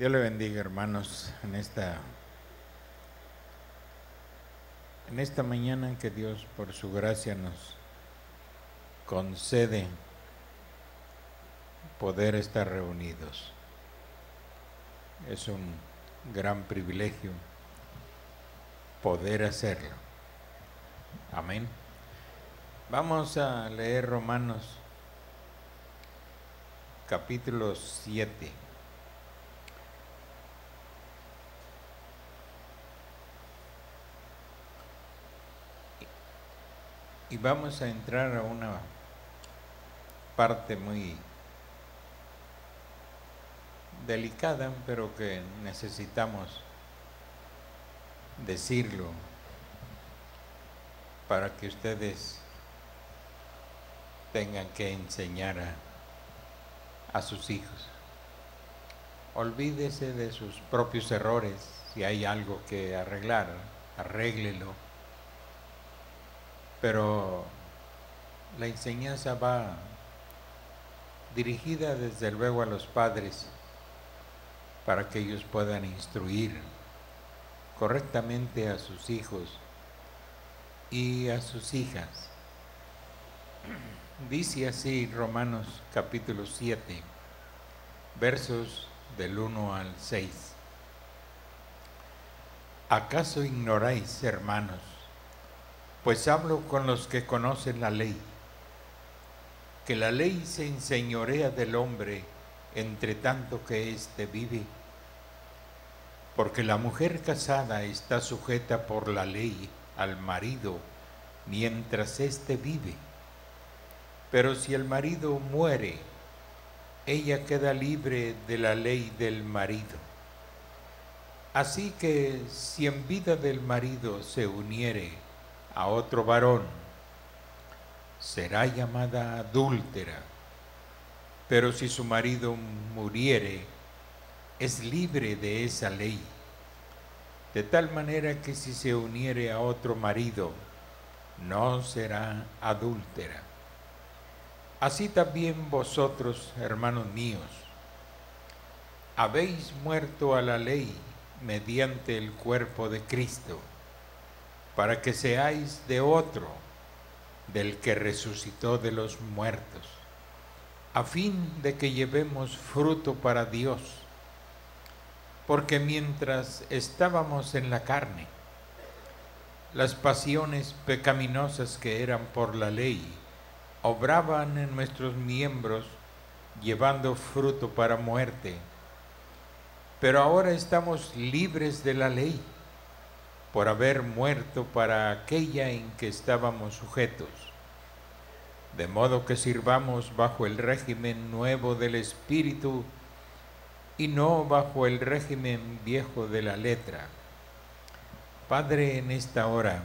Dios le bendiga, hermanos, en esta mañana en que Dios por su gracia nos concede poder estar reunidos. Es un gran privilegio poder hacerlo. Amén. Vamos a leer Romanos capítulo 7. Y vamos a entrar a una parte muy delicada, pero que necesitamos decirlo para que ustedes tengan que enseñar a sus hijos. Olvídese de sus propios errores. Si hay algo que arreglar, arréglelo. Pero la enseñanza va dirigida desde luego a los padres para que ellos puedan instruir correctamente a sus hijos y a sus hijas. Dice así Romanos capítulo 7, versos del 1 al 6. ¿Acaso ignoráis, hermanos? Pues hablo con los que conocen la ley, que la ley se enseñorea del hombre entre tanto que éste vive, porque la mujer casada está sujeta por la ley al marido mientras éste vive. Pero si el marido muere, ella queda libre de la ley del marido. Así que si en vida del marido se uniere a otro varón, será llamada adúltera. Pero si su marido muriere, es libre de esa ley. De tal manera que si se uniere a otro marido, no será adúltera. Así también vosotros, hermanos míos, habéis muerto a la ley mediante el cuerpo de Cristo, para que seáis de otro, del que resucitó de los muertos, a fin de que llevemos fruto para Dios. Porque mientras estábamos en la carne, las pasiones pecaminosas que eran por la ley obraban en nuestros miembros, llevando fruto para muerte. Pero ahora estamos libres de la ley, por haber muerto para aquella en que estábamos sujetos. de modo que sirvamos bajo el régimen nuevo del Espíritu y no bajo el régimen viejo de la letra. Padre, en esta hora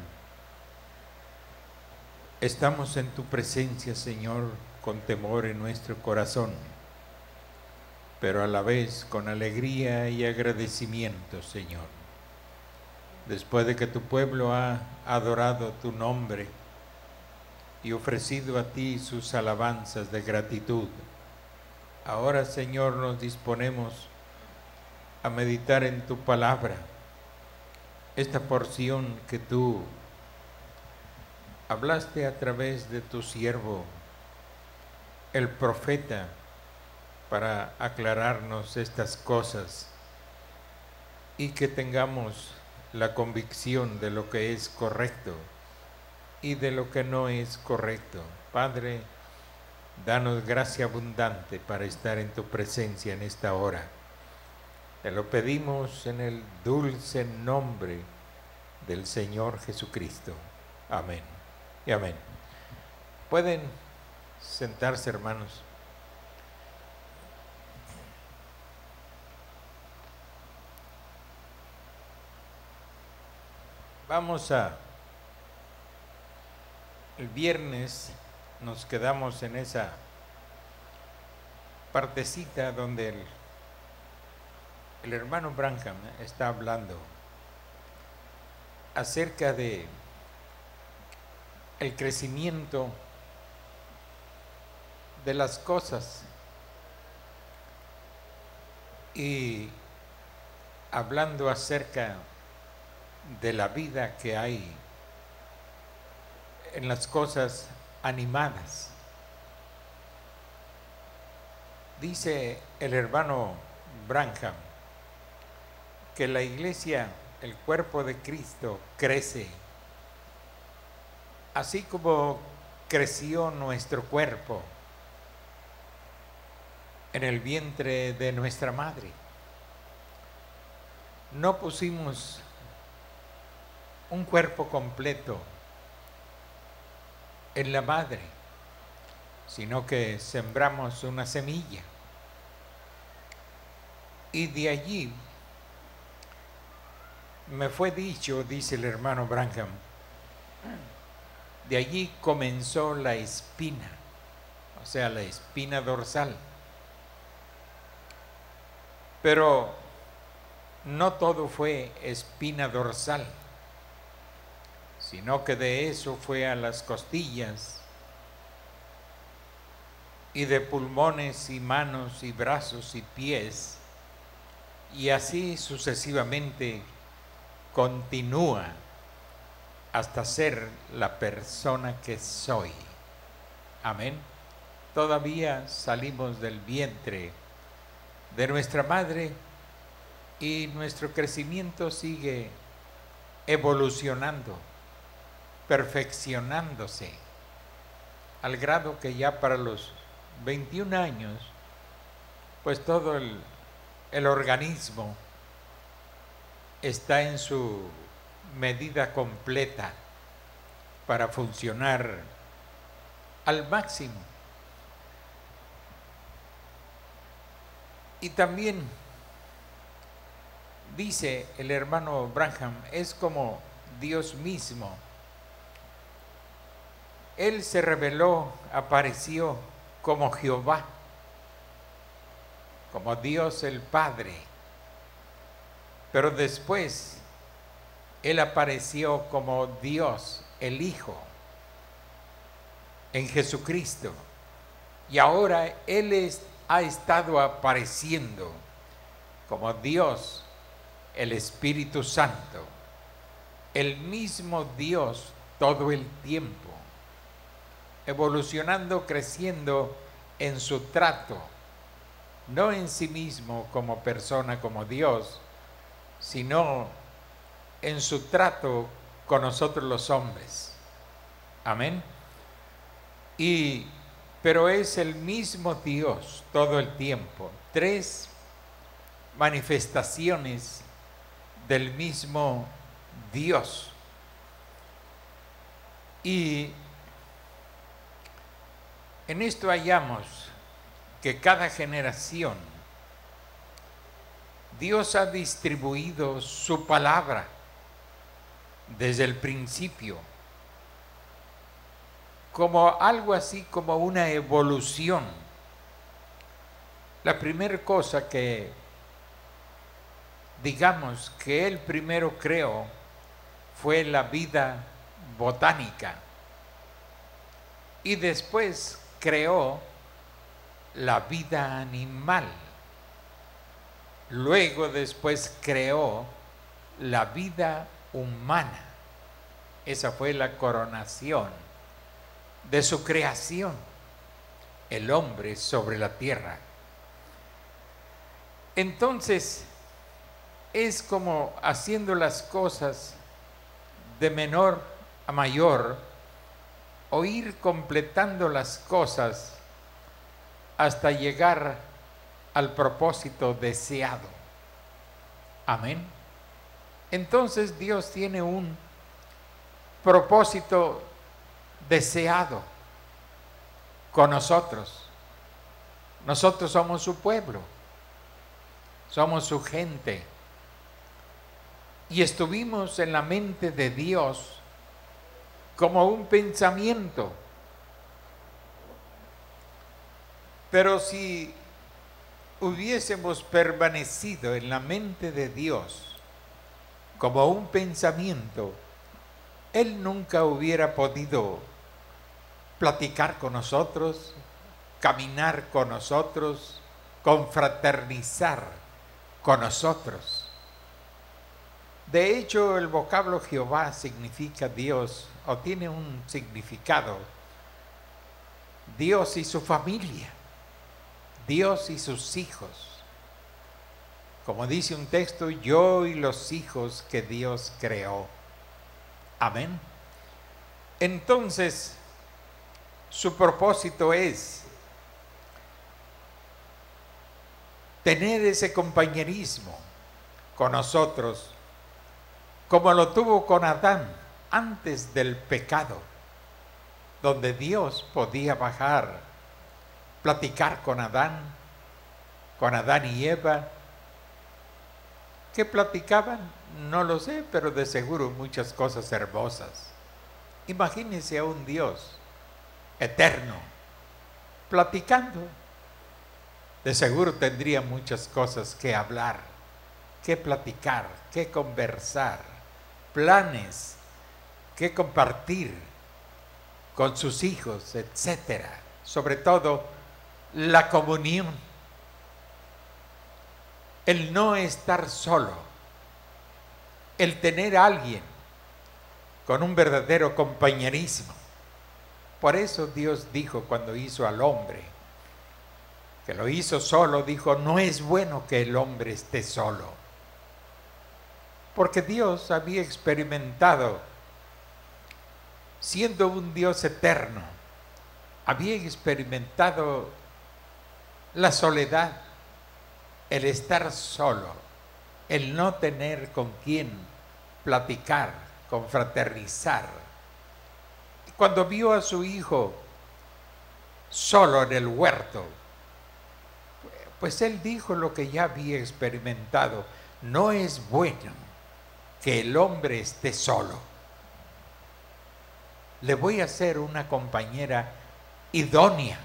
estamos en tu presencia, Señor, con temor en nuestro corazón, pero a la vez con alegría y agradecimiento, Señor. Después de que tu pueblo ha adorado tu nombre y ofrecido a ti sus alabanzas de gratitud, ahora, Señor, nos disponemos a meditar en tu palabra, esta porción que tú hablaste a través de tu siervo, el profeta, para aclararnos estas cosas y que tengamos la convicción de lo que es correcto y de lo que no es correcto. Padre, danos gracia abundante para estar en tu presencia en esta hora. Te lo pedimos en el dulce nombre del Señor Jesucristo. Amén y amén. Pueden sentarse, hermanos. El viernes nos quedamos en esa partecita donde el hermano Branham está hablando acerca de el crecimiento de las cosas y hablando acerca de la vida que hay en las cosas animadas. Dice el hermano Branham que la iglesia, el cuerpo de Cristo, crece, así como creció nuestro cuerpo en el vientre de nuestra madre. No pusimos un cuerpo completo en la madre, sino que sembramos una semilla. Y de allí me fue dicho, dice el hermano Branham, de allí comenzó la espina, o sea, la espina dorsal. Pero no todo fue espina dorsal, sino que de eso fue a las costillas, y de pulmones y manos y brazos y pies, y así sucesivamente continúa hasta ser la persona que soy. Amén. Todavía salimos del vientre de nuestra madre y nuestro crecimiento sigue evolucionando, perfeccionándose, al grado que ya para los 21 años, pues todo el organismo está en su medida completa para funcionar al máximo. Y también dice el hermano Branham, es como Dios mismo. Él se reveló, apareció como Jehová, como Dios el Padre, pero después Él apareció como Dios el Hijo en Jesucristo, y ahora Él ha estado apareciendo como Dios el Espíritu Santo, el mismo Dios todo el tiempo, evolucionando, creciendo en su trato, no en sí mismo como persona, como Dios, sino en su trato con nosotros los hombres. Amén. Pero es el mismo Dios todo el tiempo. 3 manifestaciones del mismo Dios. Y En esto hallamos que cada generación Dios ha distribuido su palabra desde el principio como algo así como una evolución. La primera cosa que digamos que Él primero creó fue la vida botánica y después creó la vida animal. Luego después creó la vida humana. Esa fue la coronación de su creación, el hombre sobre la tierra. Entonces, es como haciendo las cosas de menor a mayor, o ir completando las cosas hasta llegar al propósito deseado. Amén. Entonces Dios tiene un propósito deseado con nosotros. Nosotros somos su pueblo, somos su gente, y estuvimos en la mente de Dios como un pensamiento. Pero si hubiésemos permanecido en la mente de Dios como un pensamiento, Él nunca hubiera podido platicar con nosotros, caminar con nosotros, confraternizar con nosotros. De hecho, el vocablo Jehová significa Dios, o tiene un significado: Dios y su familia, Dios y sus hijos. Como dice un texto, yo y los hijos que Dios creó. Amén. Entonces, su propósito es tener ese compañerismo con nosotros, como lo tuvo con Adán antes del pecado, donde Dios podía bajar, platicar con Adán y Eva. ¿Qué platicaban? No lo sé, pero de seguro muchas cosas hermosas. Imagínense a un Dios eterno platicando. De seguro tendría muchas cosas que hablar, que platicar, que conversar, planes que compartir con sus hijos, etcétera. Sobre todo la comunión, el no estar solo, el tener a alguien con un verdadero compañerismo. Por eso Dios dijo cuando hizo al hombre, que lo hizo solo, dijo: no es bueno que el hombre esté solo. Porque Dios había experimentado, siendo un Dios eterno, había experimentado la soledad, el estar solo, el no tener con quién platicar, confraternizar. Cuando vio a su hijo solo en el huerto, pues él dijo lo que ya había experimentado: no es bueno que el hombre esté solo. Le voy a hacer una compañera idónea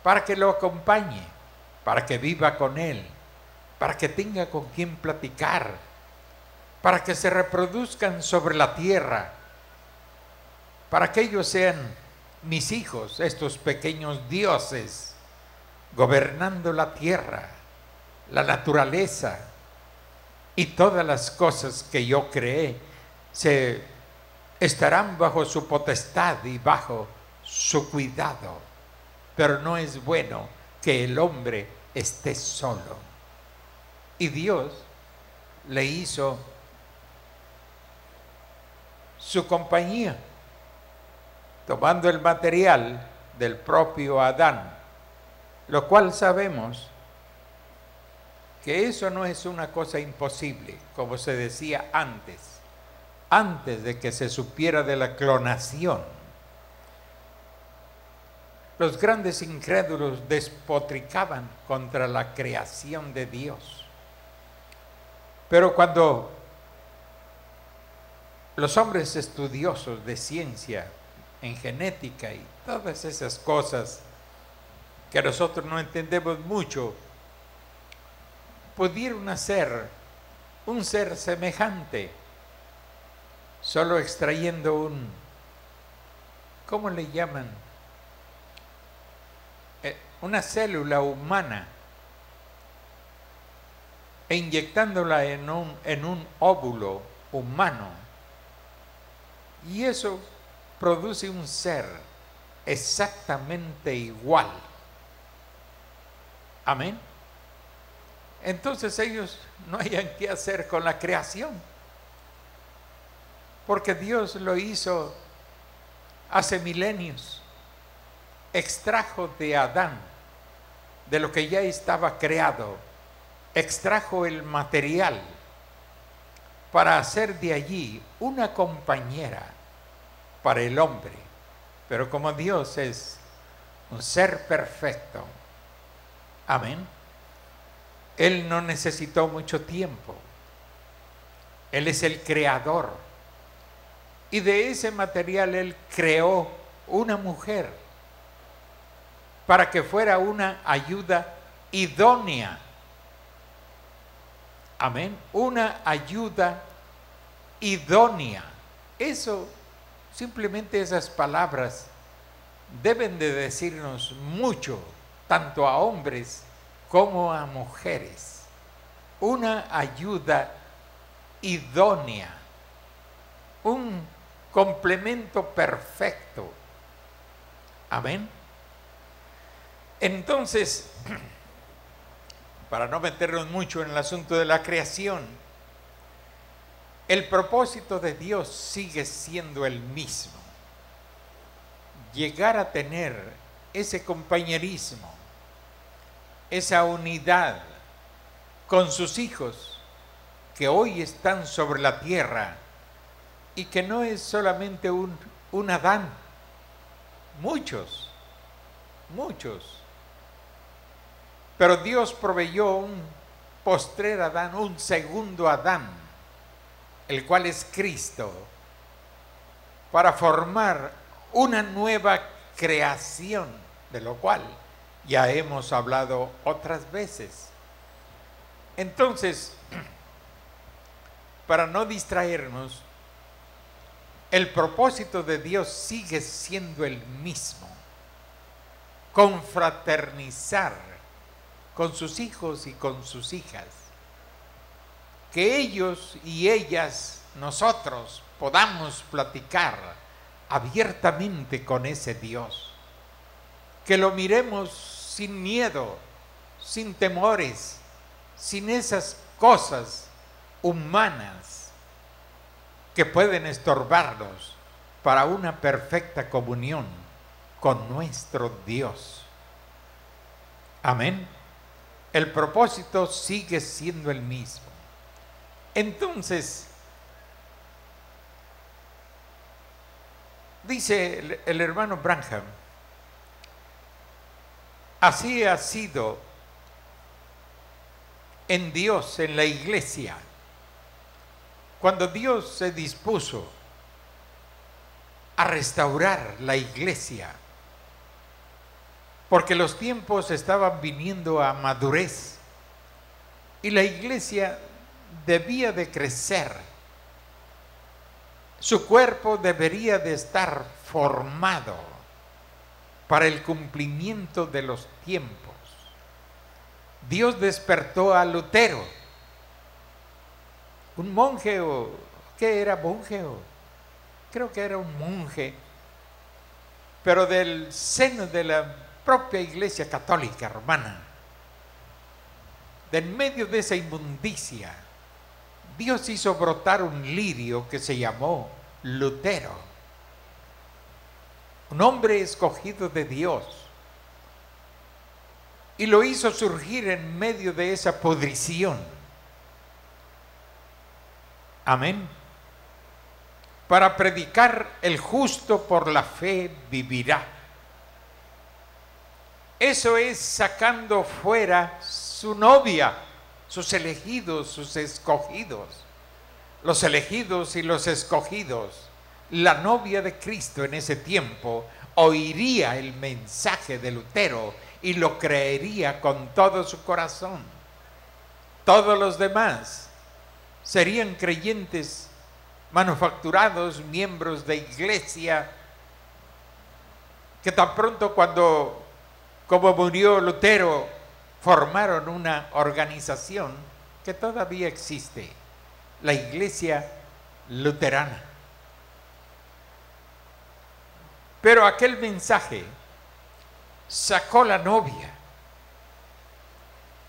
para que lo acompañe, para que viva con él, para que tenga con quien platicar, para que se reproduzcan sobre la tierra, para que ellos sean mis hijos, estos pequeños dioses, gobernando la tierra, la naturaleza y todas las cosas que yo creé, se estarán bajo su potestad y bajo su cuidado. Pero no es bueno que el hombre esté solo. Y Dios le hizo su compañía, tomando el material del propio Adán, lo cual sabemos que eso no es una cosa imposible, como se decía antes de que se supiera de la clonación. los grandes incrédulos despotricaban contra la creación de Dios. Pero cuando los hombres estudiosos de ciencia, en genética y todas esas cosas que nosotros no entendemos mucho, pudieron hacer un ser semejante, solo extrayendo ¿cómo le llaman? Una célula humana e inyectándola en un óvulo humano. Y eso produce un ser exactamente igual. Amén. Entonces ellos no hayan qué hacer con la creación, porque Dios lo hizo hace milenios. Extrajo de Adán, de lo que ya estaba creado, extrajo el material para hacer de allí una compañera para el hombre. Pero como Dios es un ser perfecto, amén, Él no necesitó mucho tiempo. Él es el creador. Y de ese material Él creó una mujer para que fuera una ayuda idónea. Amén. Una ayuda idónea. Eso, simplemente esas palabras deben de decirnos mucho, tanto a hombres como a mujeres. Una ayuda idónea. Un complemento perfecto. Amén. Entonces, para no meternos mucho en el asunto de la creación, el propósito de Dios sigue siendo el mismo. Llegar a tener ese compañerismo, esa unidad con sus hijos que hoy están sobre la tierra y que no es solamente un Adán, muchos. Pero Dios proveyó un postrer Adán, un segundo Adán, el cual es Cristo, para formar una nueva creación, de lo cual ya hemos hablado otras veces. Entonces, para no distraernos, el propósito de Dios sigue siendo el mismo: confraternizar con sus hijos y con sus hijas, que ellos y ellas, nosotros, podamos platicar abiertamente con ese Dios, que lo miremos sin miedo, sin temores, sin esas cosas humanas que pueden estorbarnos para una perfecta comunión con nuestro Dios. Amén. El propósito sigue siendo el mismo. Entonces, dice el hermano Branham, así ha sido en Dios, en la iglesia. Cuando Dios se dispuso a restaurar la iglesia, porque los tiempos estaban viniendo a madurez y la iglesia debía de crecer, su cuerpo debería de estar formado para el cumplimiento de los tiempos. Dios despertó a Lutero, un monje, o ¿qué era monje? Creo que era un monje, pero del seno de la propia Iglesia Católica Romana. De en medio de esa inmundicia, Dios hizo brotar un lirio que se llamó Lutero, un hombre escogido de Dios, y lo hizo surgir en medio de esa pudrición. Amén. Para predicar: el justo por la fe vivirá. Eso es sacando fuera su novia, sus elegidos, sus escogidos. Los elegidos y los escogidos. La novia de Cristo en ese tiempo oiría el mensaje de Lutero y lo creería con todo su corazón. Todos los demás serían creyentes manufacturados, miembros de iglesia, que tan pronto como murió Lutero, formaron una organización que todavía existe, la Iglesia Luterana. Pero aquel mensaje sacó la novia,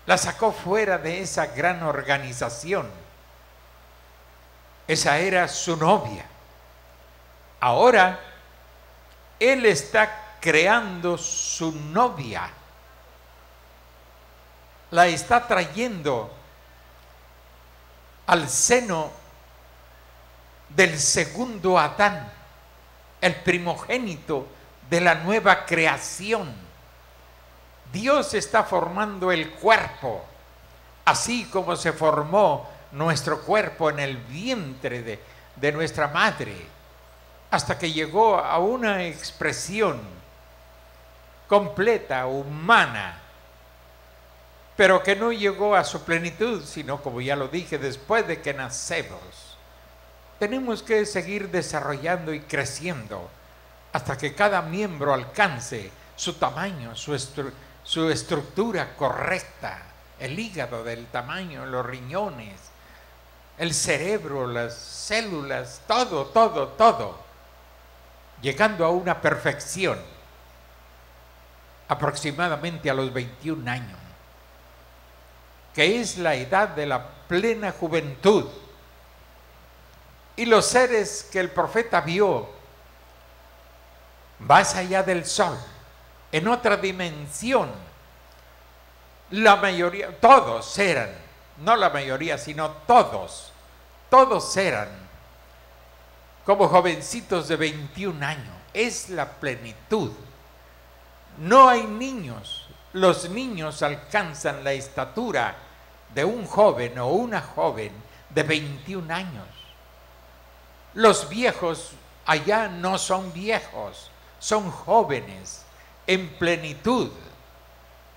la sacó fuera de esa gran organización. Esa era su novia. Ahora él está creando su novia, la está trayendo al seno del segundo Adán, el primogénito de la nueva creación. Dios está formando el cuerpo, así como se formó nuestro cuerpo en el vientre de nuestra madre, hasta que llegó a una expresión completa, humana, pero que no llegó a su plenitud, sino, como ya lo dije, después de que nacemos. Tenemos que seguir desarrollando y creciendo hasta que cada miembro alcance su tamaño, su estructura correcta. El hígado del tamaño, los riñones, el cerebro, las células, todo, llegando a una perfección aproximadamente a los 21 años, que es la edad de la plena juventud. Y los seres que el profeta vio más allá del sol, en otra dimensión, la mayoría, todos eran, no la mayoría, sino todos eran como jovencitos de 21 años. Es la plenitud. No hay niños. Los niños alcanzan la estatura de un joven o una joven de 21 años. Los viejos allá no son viejos, son jóvenes en plenitud,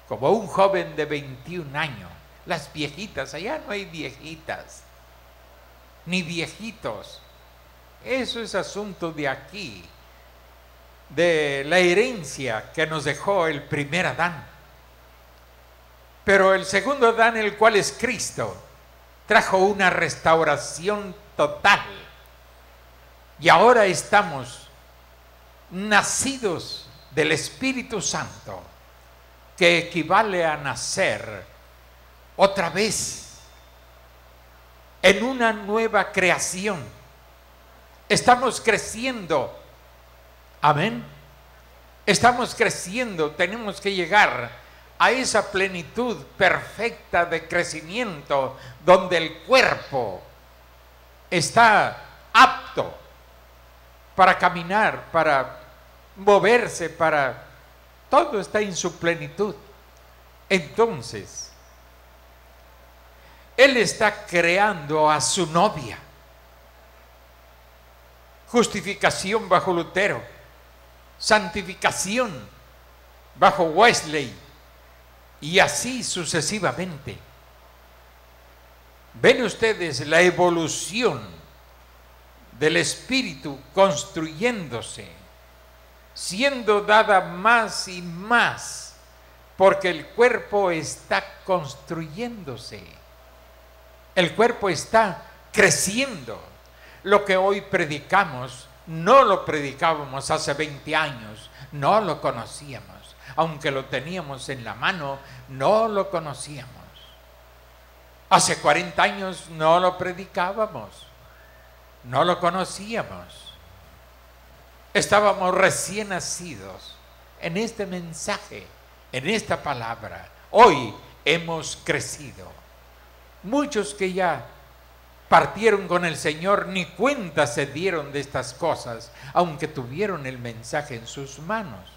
como un joven de 21 años. Las viejitas, allá no hay viejitas, ni viejitos. Eso es asunto de aquí, de la herencia que nos dejó el primer Adán. Pero el segundo Adán, el cual es Cristo, trajo una restauración total. Y ahora estamos nacidos del Espíritu Santo, que equivale a nacer otra vez en una nueva creación. Estamos creciendo. Amén. Estamos creciendo. Tenemos que llegar a esa plenitud perfecta de crecimiento, donde el cuerpo está apto para caminar, para moverse, para todo está en su plenitud. Entonces, Él está creando a su novia. Justificación bajo Lutero, santificación bajo Wesley, y así sucesivamente. Ven ustedes la evolución del espíritu construyéndose, siendo dada más y más, porque el cuerpo está construyéndose, el cuerpo está creciendo. Lo que hoy predicamos no lo predicábamos hace 20 años, no lo conocíamos, aunque lo teníamos en la mano, no lo conocíamos. Hace 40 años no lo predicábamos, no lo conocíamos. Estábamos recién nacidos en este mensaje, en esta palabra. Hoy hemos crecido. Muchos que ya partieron con el Señor ni cuenta se dieron de estas cosas, aunque tuvieron el mensaje en sus manos.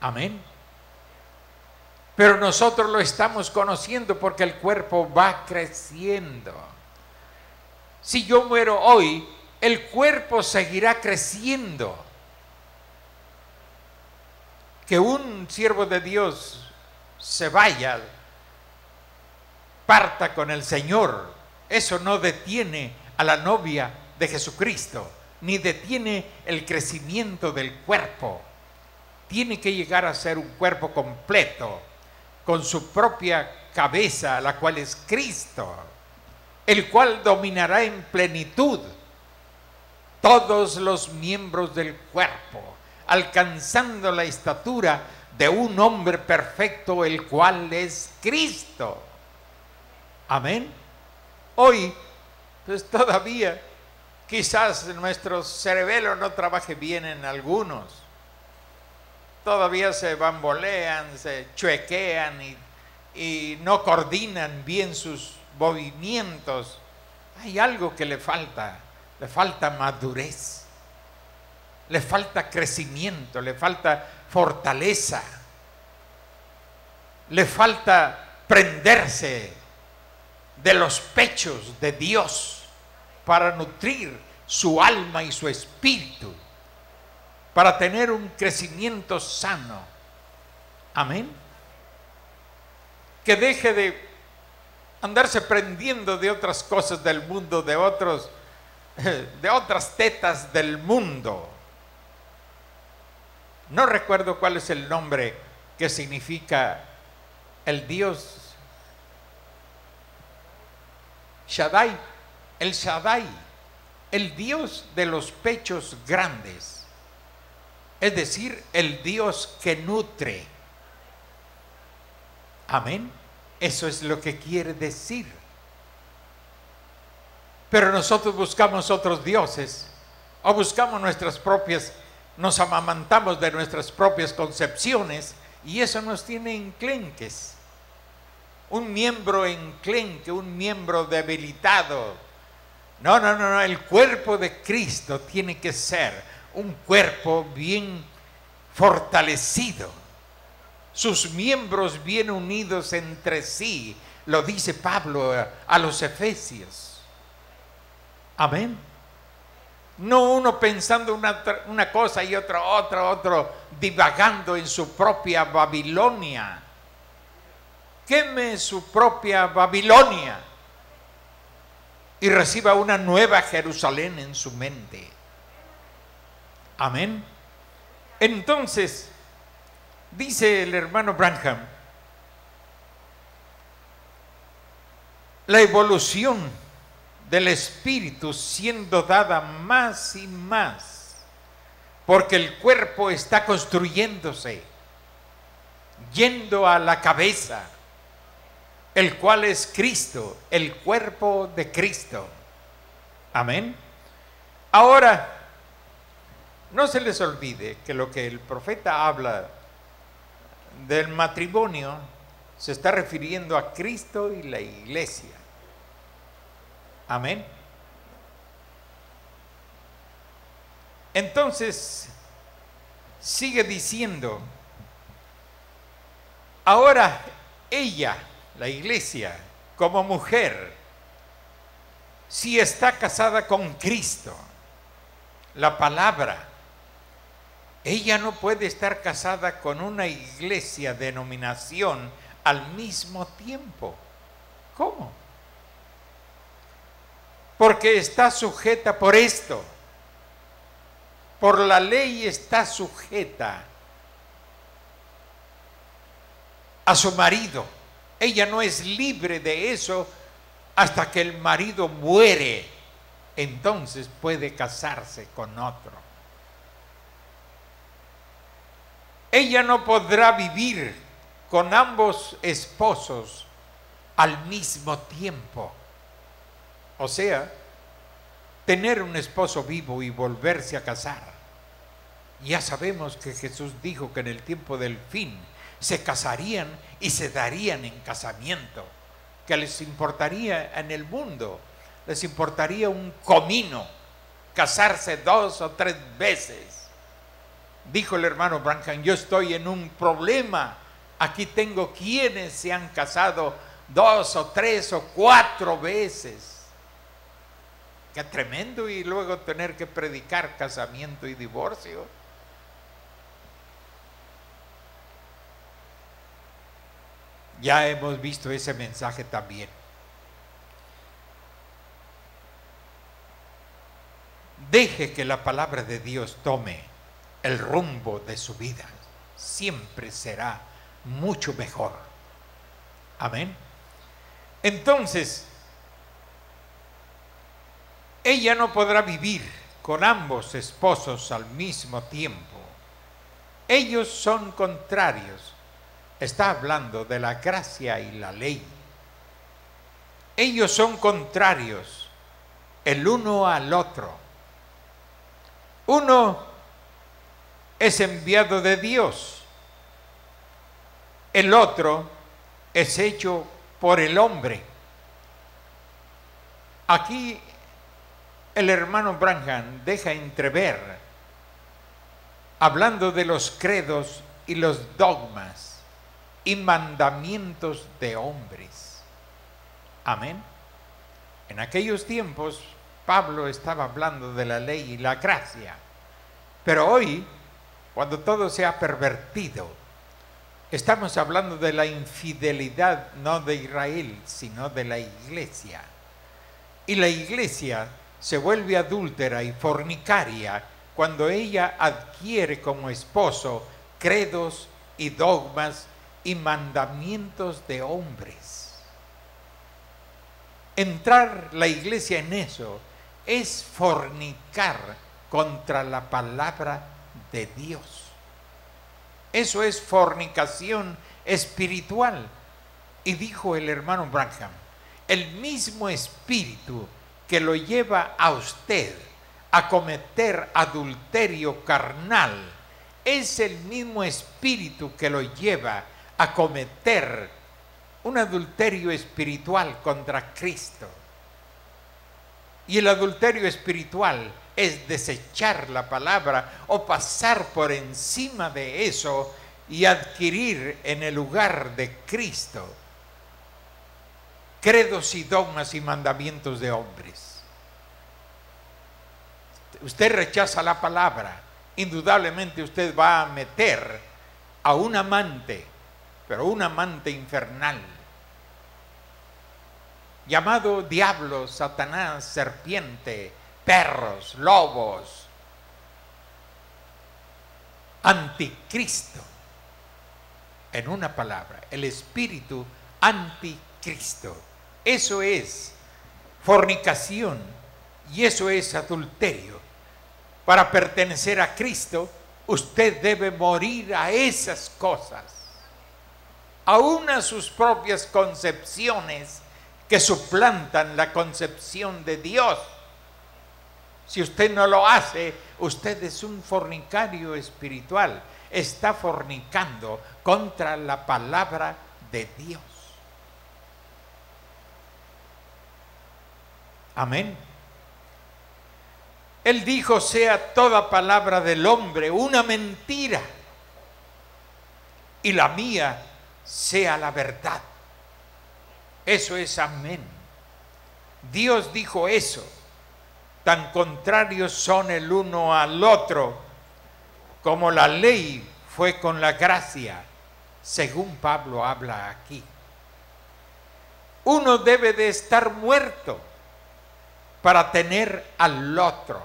Amén. Pero nosotros lo estamos conociendo porque el cuerpo va creciendo. Si yo muero hoy, el cuerpo seguirá creciendo. Que un siervo de Dios se vaya, parta con el Señor, eso no detiene a la novia de Jesucristo, ni detiene el crecimiento del cuerpo. Tiene que llegar a ser un cuerpo completo, con su propia cabeza, la cual es Cristo, el cual dominará en plenitud todos los miembros del cuerpo, alcanzando la estatura de un hombre perfecto, el cual es Cristo. Amén. Hoy, pues todavía, quizás nuestro cerebelo no trabaje bien en algunos. Todavía se bambolean, se chuequean y no coordinan bien sus movimientos. Hay algo que le falta madurez, le falta crecimiento, le falta fortaleza, le falta prenderse de los pechos de Dios para nutrir su alma y su espíritu, para tener un crecimiento sano. Amén. Que deje de andarse prendiendo de otras cosas del mundo, de otras tetas del mundo. No recuerdo cuál es el nombre que significa el Dios Shaddai, el Shaddai, el Dios de los pechos grandes. Es decir, el Dios que nutre. Amén. Eso es lo que quiere decir. Pero nosotros buscamos otros dioses, o buscamos nuestras propias, nos amamantamos de nuestras propias concepciones, y eso nos tiene enclenques. Un miembro enclenque, un miembro debilitado. No, el cuerpo de Cristo tiene que ser un cuerpo bien fortalecido, sus miembros bien unidos entre sí, lo dice Pablo a los Efesios. Amén. No uno pensando una cosa y otro, divagando en su propia Babilonia. Queme su propia Babilonia y reciba una nueva Jerusalén en su mente. Amén. Entonces, dice el hermano Branham, la evolución del espíritu siendo dada más y más, porque el cuerpo está construyéndose, yendo a la cabeza, el cual es Cristo, el cuerpo de Cristo. Amén. Ahora, no se les olvide que lo que el profeta habla del matrimonio se está refiriendo a Cristo y la iglesia. Amén. Entonces, sigue diciendo, ahora ella, la iglesia, como mujer, si está casada con Cristo, la palabra, ella no puede estar casada con una iglesia, denominación, al mismo tiempo. ¿Cómo? Porque está sujeta por esto. Por la ley está sujeta a su marido. Ella no es libre de eso hasta que el marido muere. Entonces puede casarse con otro. Ella no podrá vivir con ambos esposos al mismo tiempo. O sea, tener un esposo vivo y volverse a casar. Ya sabemos que Jesús dijo que en el tiempo del fin se casarían y se darían en casamiento. Que les importaría en el mundo, les importaría un comino casarse 2 o 3 veces. Dijo el hermano Branham, yo estoy en un problema. Aquí tengo quienes se han casado 2 o 3 o 4 veces. Qué tremendo, y luego tener que predicar casamiento y divorcio. Ya hemos visto ese mensaje también. Deje que la palabra de Dios tome el rumbo de su vida. Siempre será mucho mejor. Amén. Entonces, ella no podrá vivir con ambos esposos al mismo tiempo. Ellos son contrarios. Está hablando de la gracia y la ley. Ellos son contrarios el uno al otro. Uno es enviado de Dios. El otro es hecho por el hombre. Aquí el hermano Branham deja entrever, hablando de los credos y los dogmas y mandamientos de hombres. Amén. En aquellos tiempos Pablo estaba hablando de la ley y la gracia, pero hoy, cuando todo se ha pervertido, estamos hablando de la infidelidad no de Israel, sino de la iglesia. Y la iglesia se vuelve adúltera y fornicaria cuando ella adquiere como esposo credos y dogmas y mandamientos de hombres. Entrar la iglesia en eso es fornicar contra la palabra de Dios. Eso es fornicación espiritual. Y dijo el hermano Branham, el mismo espíritu que lo lleva a usted a cometer adulterio carnal es el mismo espíritu que lo lleva a cometer un adulterio espiritual contra Cristo. Y el adulterio espiritual es desechar la palabra o pasar por encima de eso y adquirir en el lugar de Cristo credos y dogmas y mandamientos de hombres. Usted rechaza la palabra, indudablemente usted va a meter a un amante, pero un amante infernal, llamado diablo, Satanás, serpiente, perros, lobos, anticristo. En una palabra, el espíritu anticristo. Eso es fornicación y eso es adulterio. Para pertenecer a Cristo, usted debe morir a esas cosas, aún a sus propias concepciones que suplantan la concepción de Dios. Si usted no lo hace, usted es un fornicario espiritual. Está fornicando contra la palabra de Dios. Amén. Él dijo, sea toda palabra del hombre una mentira, y la mía sea la verdad. Eso es amén. Dios dijo eso. Tan contrarios son el uno al otro como la ley fue con la gracia, según Pablo habla aquí. Uno debe de estar muerto para tener al otro.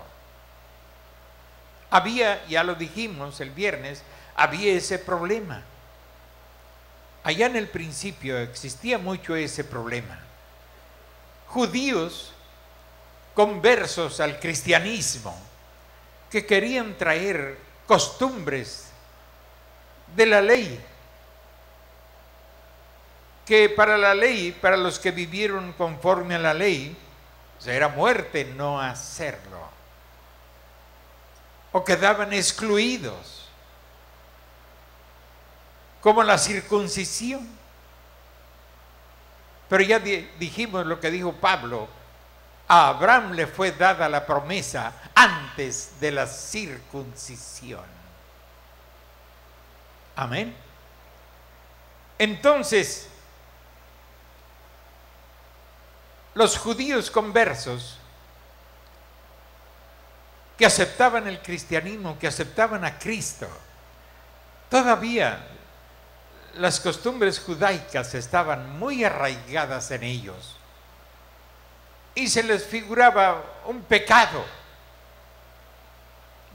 Había, ya lo dijimos el viernes, había ese problema. Allá en el principio existía mucho ese problema. Judíos conversos al cristianismo que querían traer costumbres de la ley, que para la ley, para los que vivieron conforme a la ley, era muerte no hacerlo, o quedaban excluidos, como la circuncisión. Pero ya dijimos lo que dijo Pablo: a Abraham le fue dada la promesa antes de la circuncisión. Amén. Entonces, los judíos conversos que aceptaban el cristianismo, que aceptaban a Cristo, todavía las costumbres judaicas estaban muy arraigadas en ellos y se les figuraba un pecado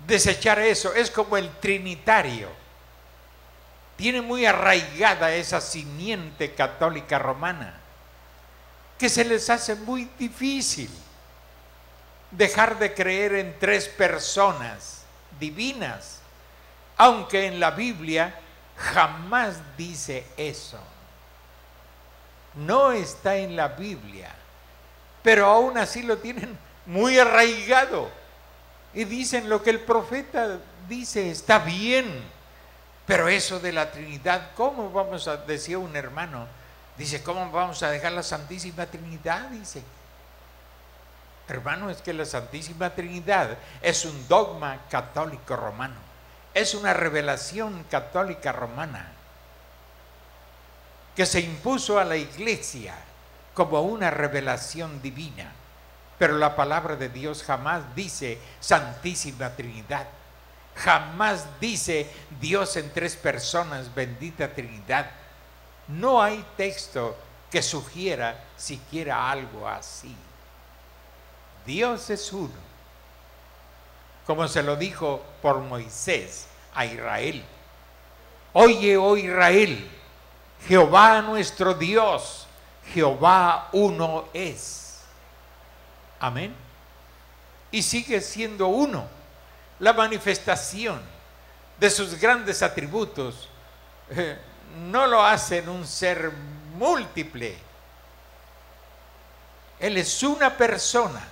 desechar eso. Es como el trinitario, tiene muy arraigada esa simiente católica romana, que se les hace muy difícil dejar de creer en tres personas divinas, aunque en la Biblia jamás dice eso. No está en la Biblia, pero aún así lo tienen muy arraigado y dicen lo que el profeta dice está bien, pero eso de la Trinidad, ¿cómo vamos a, decía un hermano, dice, ¿cómo vamos a dejar la Santísima Trinidad? Dice, hermano, es que la Santísima Trinidad es un dogma católico romano, es una revelación católica romana que se impuso a la Iglesia como una revelación divina, pero la palabra de Dios jamás dice Santísima Trinidad, jamás dice Dios en tres personas, bendita Trinidad. No hay texto que sugiera siquiera algo así. Dios es uno, como se lo dijo por Moisés a Israel. Oye, oh Israel, Jehová nuestro Dios, Jehová uno es. Amén. Y sigue siendo uno. La manifestación de sus grandes atributos no lo hacen un ser múltiple. Él es una persona,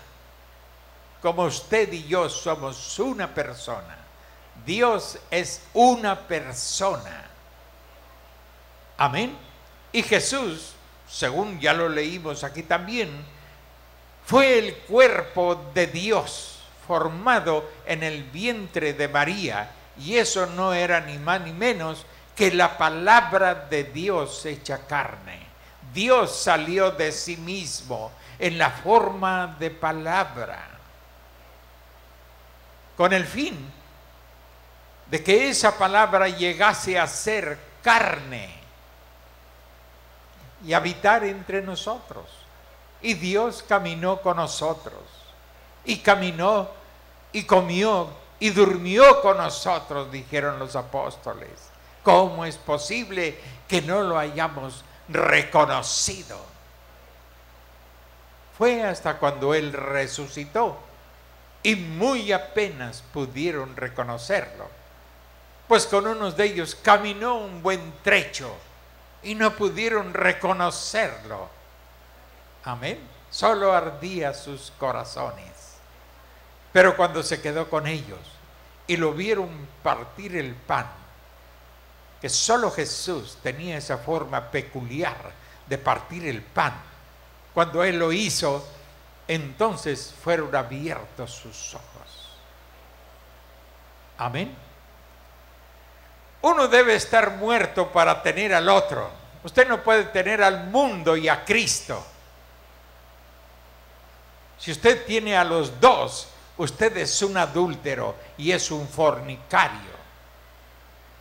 como usted y yo somos una persona. Dios es una persona. Amén. Y Jesús, según ya lo leímos aquí también, fue el cuerpo de Dios formado en el vientre de María, y eso no era ni más ni menos que la palabra de Dios hecha carne. Dios salió de sí mismo en la forma de palabra, con el fin de que esa palabra llegase a ser carne y habitar entre nosotros. Y Dios caminó con nosotros, y caminó y comió y durmió con nosotros, dijeron los apóstoles. ¿Cómo es posible que no lo hayamos reconocido? Fue hasta cuando Él resucitó y muy apenas pudieron reconocerlo, pues con unos de ellos caminó un buen trecho y no pudieron reconocerlo. Amén. Solo ardía sus corazones. Pero cuando se quedó con ellos y lo vieron partir el pan, que solo Jesús tenía esa forma peculiar de partir el pan, cuando Él lo hizo, entonces fueron abiertos sus ojos. Amén. Uno debe estar muerto para tener al otro. Usted no puede tener al mundo y a Cristo. Si usted tiene a los dos, usted es un adúltero y es un fornicario.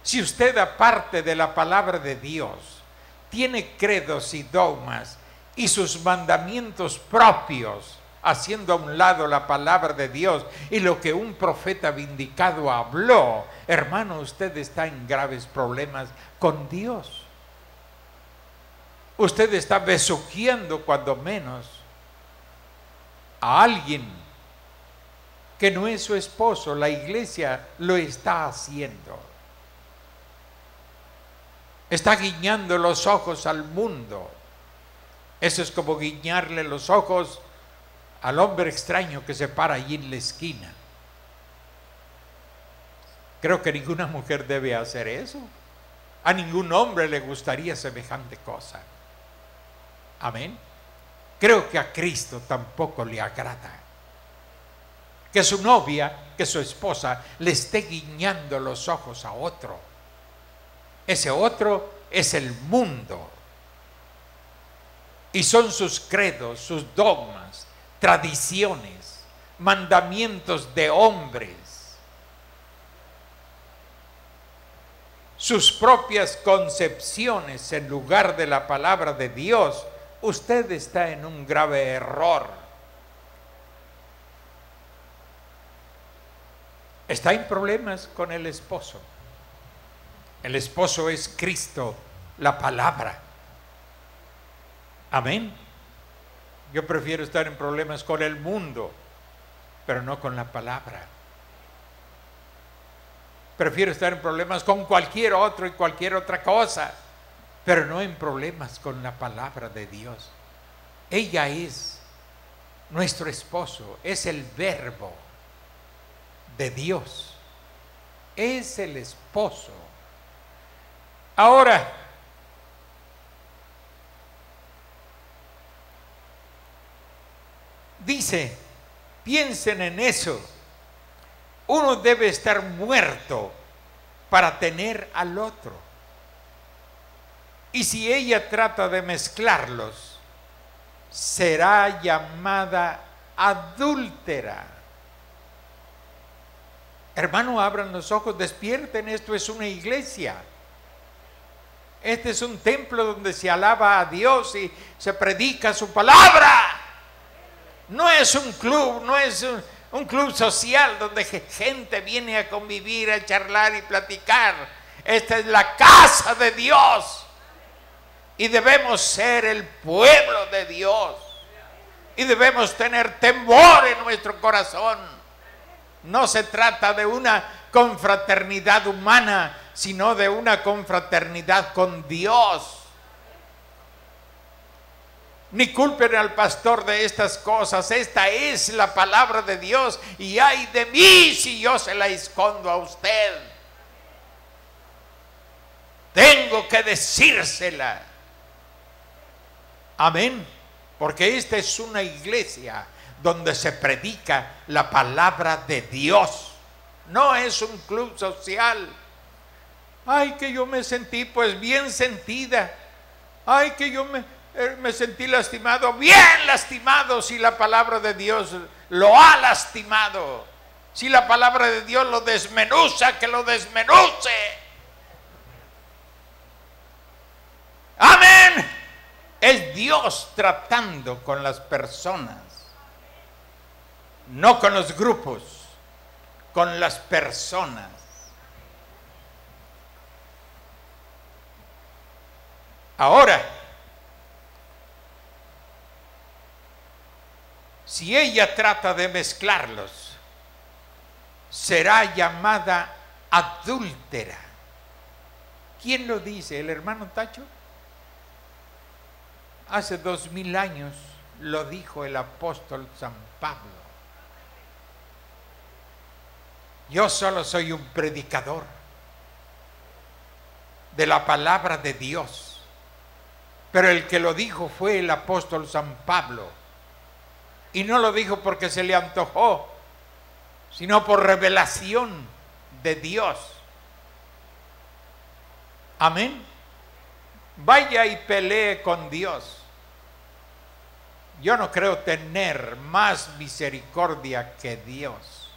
Si usted, aparte de la palabra de Dios, tiene credos y dogmas y sus mandamientos propios, haciendo a un lado la palabra de Dios y lo que un profeta vindicado habló, hermano, usted está en graves problemas con Dios. Usted está besuqueando cuando menos a alguien que no es su esposo. La iglesia lo está haciendo. Está guiñando los ojos al mundo. Eso es como guiñarle los ojos al hombre extraño que se para allí en la esquina. Creo que ninguna mujer debe hacer eso. A ningún hombre le gustaría semejante cosa. Amén. Creo que a Cristo tampoco le agrada que su novia, que su esposa, le esté guiñando los ojos a otro. Ese otro es el mundo. Y son sus credos, sus dogmas, tradiciones, mandamientos de hombres, sus propias concepciones en lugar de la palabra de Dios. Usted está en un grave error. Está en problemas con el esposo. El esposo es Cristo, la palabra. Amén. Yo prefiero estar en problemas con el mundo, pero no con la palabra. Prefiero estar en problemas con cualquier otro y cualquier otra cosa, pero no en problemas con la palabra de Dios. Ella es nuestro esposo, es el verbo de Dios, es el esposo. Ahora, dice, piensen en eso. Uno debe estar muerto para tener al otro. Y si ella trata de mezclarlos, será llamada adúltera. Hermano, abran los ojos, despierten, esto es una iglesia. Este es un templo donde se alaba a Dios y se predica su palabra. No es un club, no es un club social donde gente viene a convivir, a charlar y platicar. Esta es la casa de Dios y debemos ser el pueblo de Dios y debemos tener temor en nuestro corazón. No se trata de una confraternidad humana, sino de una confraternidad con Dios. Ni culpen al pastor de estas cosas. Esta es la palabra de Dios y ay de mí si yo se la escondo a usted. Tengo que decírsela. Amén. Porque esta es una iglesia donde se predica la palabra de Dios. No es un club social. Ay, que yo me sentí pues bien sentida. Ay, que yo me sentí lastimado, bien lastimado, si la palabra de Dios lo ha lastimado. Si la palabra de Dios lo desmenuza, que lo desmenuce. Amén. Es Dios tratando con las personas, no con los grupos, con las personas. Ahora, si ella trata de mezclarlos, será llamada adúltera. ¿Quién lo dice? ¿El hermano Tacho? Hace 2000 años lo dijo el apóstol San Pablo. Yo solo soy un predicador de la palabra de Dios, pero el que lo dijo fue el apóstol San Pablo. Y no lo dijo porque se le antojó, sino por revelación de Dios. Amén. Vaya y pelee con Dios. Yo no creo tener más misericordia que Dios.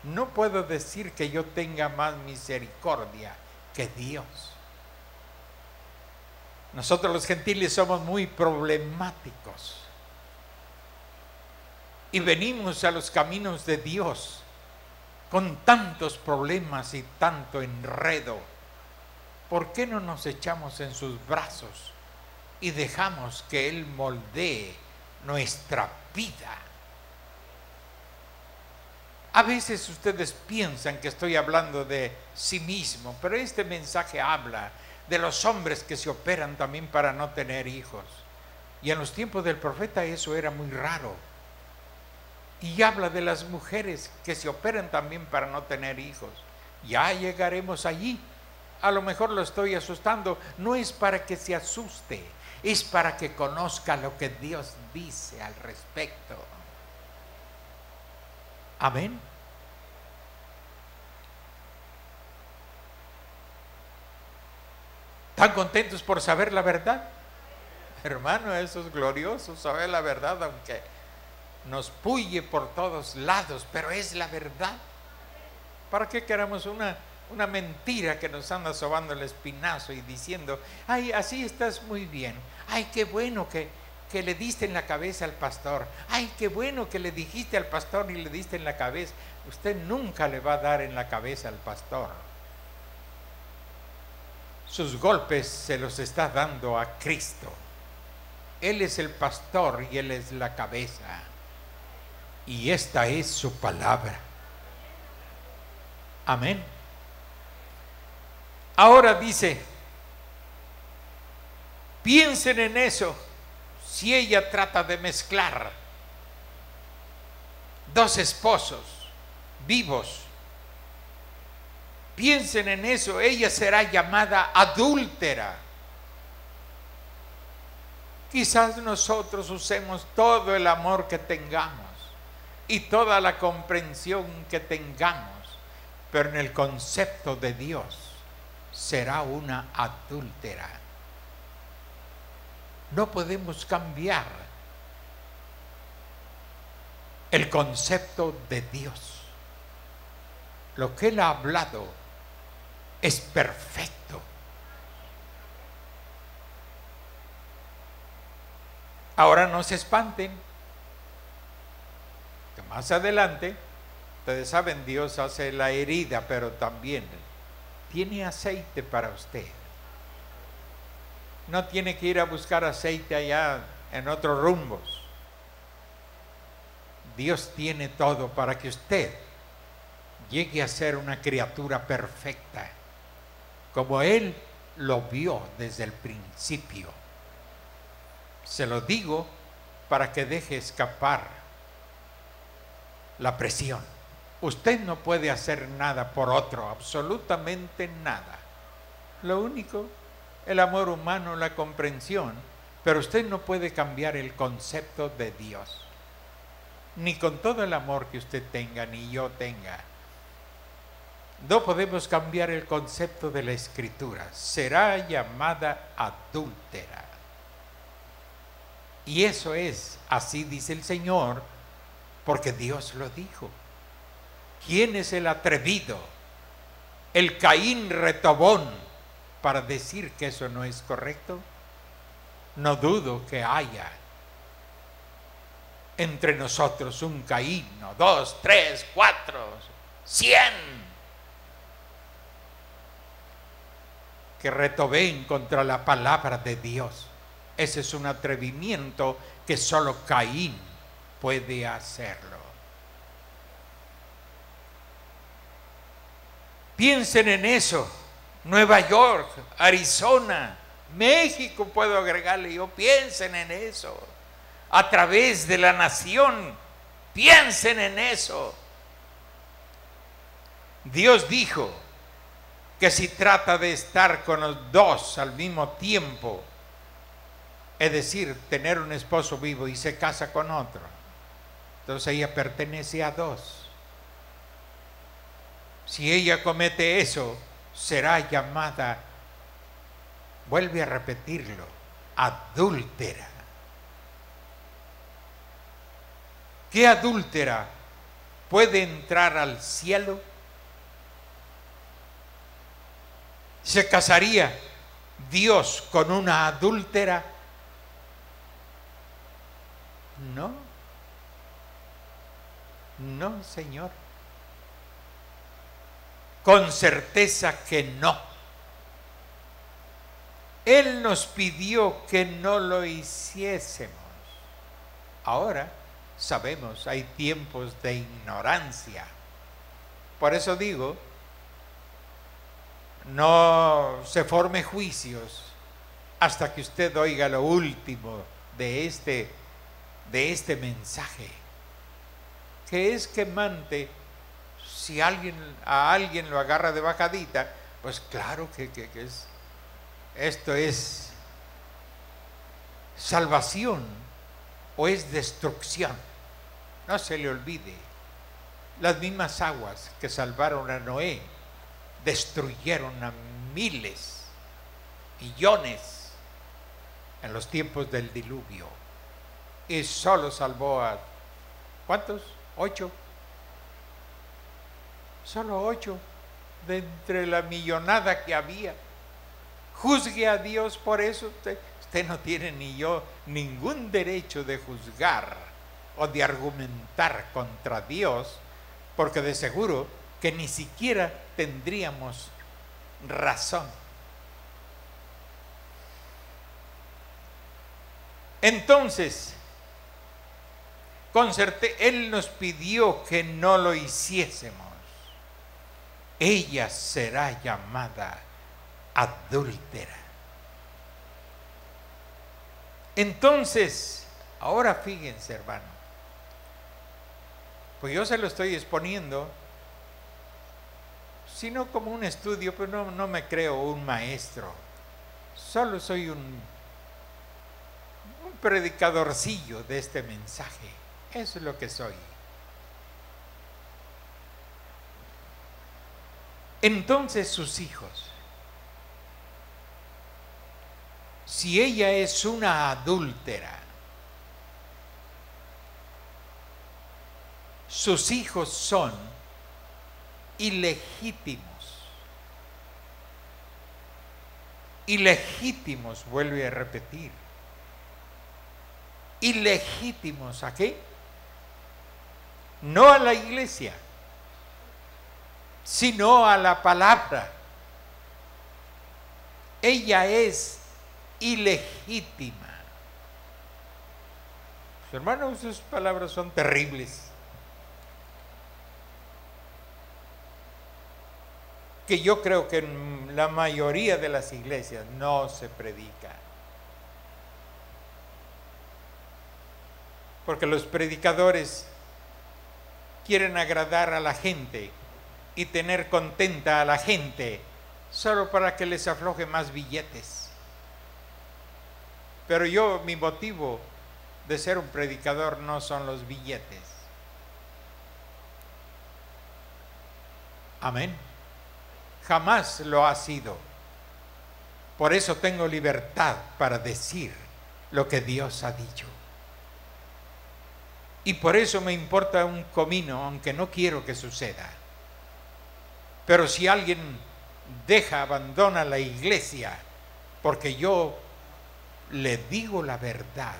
No puedo decir que yo tenga más misericordia que Dios. Nosotros los gentiles somos muy problemáticos y venimos a los caminos de Dios con tantos problemas y tanto enredo. ¿Por qué no nos echamos en sus brazos y dejamos que Él moldee nuestra vida? A veces ustedes piensan que estoy hablando de sí mismo, pero este mensaje habla de los hombres que se operan también para no tener hijos. Y en los tiempos del profeta eso era muy raro. Y habla de las mujeres que se operan también para no tener hijos. Ya llegaremos allí. A lo mejor lo estoy asustando. No es para que se asuste, es para que conozca lo que Dios dice al respecto. Amén. ¿Están contentos por saber la verdad? Hermano, eso es glorioso, saber la verdad, aunque nos puye por todos lados, pero es la verdad. ¿Para qué queramos una mentira que nos anda sobando el espinazo y diciendo, ay, así estás muy bien, ay, qué bueno que le diste en la cabeza al pastor, ay, qué bueno que le dijiste al pastor y le diste en la cabeza? Usted nunca le va a dar en la cabeza al pastor. Sus golpes se los está dando a Cristo. Él es el pastor y Él es la cabeza. Y esta es su palabra. Amén. Ahora dice, piensen en eso. Si ella trata de mezclar dos esposos vivos, piensen en eso, ella será llamada adúltera. Quizás nosotros usemos todo el amor que tengamos y toda la comprensión que tengamos, pero en el concepto de Dios será una adúltera. No podemos cambiar el concepto de Dios. Lo que Él ha hablado es perfecto. Ahora no se espanten, que más adelante, ustedes saben, Dios hace la herida, pero también tiene aceite para usted. No tiene que ir a buscar aceite allá en otros rumbos. Dios tiene todo para que usted llegue a ser una criatura perfecta, como Él lo vio desde el principio. Se lo digo para que deje escapar la presión. Usted no puede hacer nada por otro, absolutamente nada. Lo único, el amor humano, la comprensión, pero usted no puede cambiar el concepto de Dios. Ni con todo el amor que usted tenga, ni yo tenga. No podemos cambiar el concepto de la Escritura. Será llamada adúltera. Y eso es, así dice el Señor, porque Dios lo dijo. ¿Quién es el atrevido, el Caín retobón, para decir que eso no es correcto? No dudo que haya entre nosotros un Caín, 2, 3, 4, 100, que retobeen contra la palabra de Dios. Ese es un atrevimiento que solo Caín puede hacerlo. Piensen en eso. Nueva York, Arizona, México, puedo agregarle yo, piensen en eso. A través de la nación, piensen en eso. Dios dijo que si trata de estar con los dos al mismo tiempo, es decir, tener un esposo vivo y se casa con otro, entonces ella pertenece a dos. Si ella comete eso, será llamada, vuelve a repetirlo, adúltera. ¿Qué adúltera puede entrar al cielo? ¿Se casaría Dios con una adúltera? No. No, Señor. Con certeza que no. Él nos pidió que no lo hiciésemos. Ahora sabemos, hay tiempos de ignorancia. Por eso digo, no se forme juicios hasta que usted oiga lo último de este mensaje, que es quemante. Si a alguien lo agarra de bajadita, pues claro que esto es salvación o es destrucción. No se le olvide, las mismas aguas que salvaron a Noé destruyeron a miles millones en los tiempos del diluvio, y solo salvó a ¿cuántos? 8. Solo 8 de entre la millonada que había. Juzgue a Dios por eso. Usted no tiene ni yo ningún derecho de juzgar o de argumentar contra Dios, porque de seguro que ni siquiera tendríamos razón. Entonces, Él nos pidió que no lo hiciésemos. Ella será llamada adúltera. Entonces, ahora fíjense, hermano, pues yo se lo estoy exponiendo, sino como un estudio, pues no me creo un maestro, solo soy un predicadorcillo de este mensaje. Eso es lo que soy. Entonces sus hijos, si ella es una adúltera, sus hijos son ilegítimos. Ilegítimos, vuelve a repetir. Ilegítimos, ¿a qué? No a la iglesia, sino a la palabra. Ella es ilegítima. Pues, hermanos, sus palabras son terribles. Que yo creo que en la mayoría de las iglesias no se predica. Porque los predicadores quieren agradar a la gente y tener contenta a la gente solo para que les afloje más billetes. Pero mi motivo de ser un predicador no son los billetes. Amén. Jamás lo ha sido. Por eso tengo libertad para decir lo que Dios ha dicho. Y por eso me importa un comino, aunque no quiero que suceda. Pero si alguien abandona la iglesia, porque yo le digo la verdad,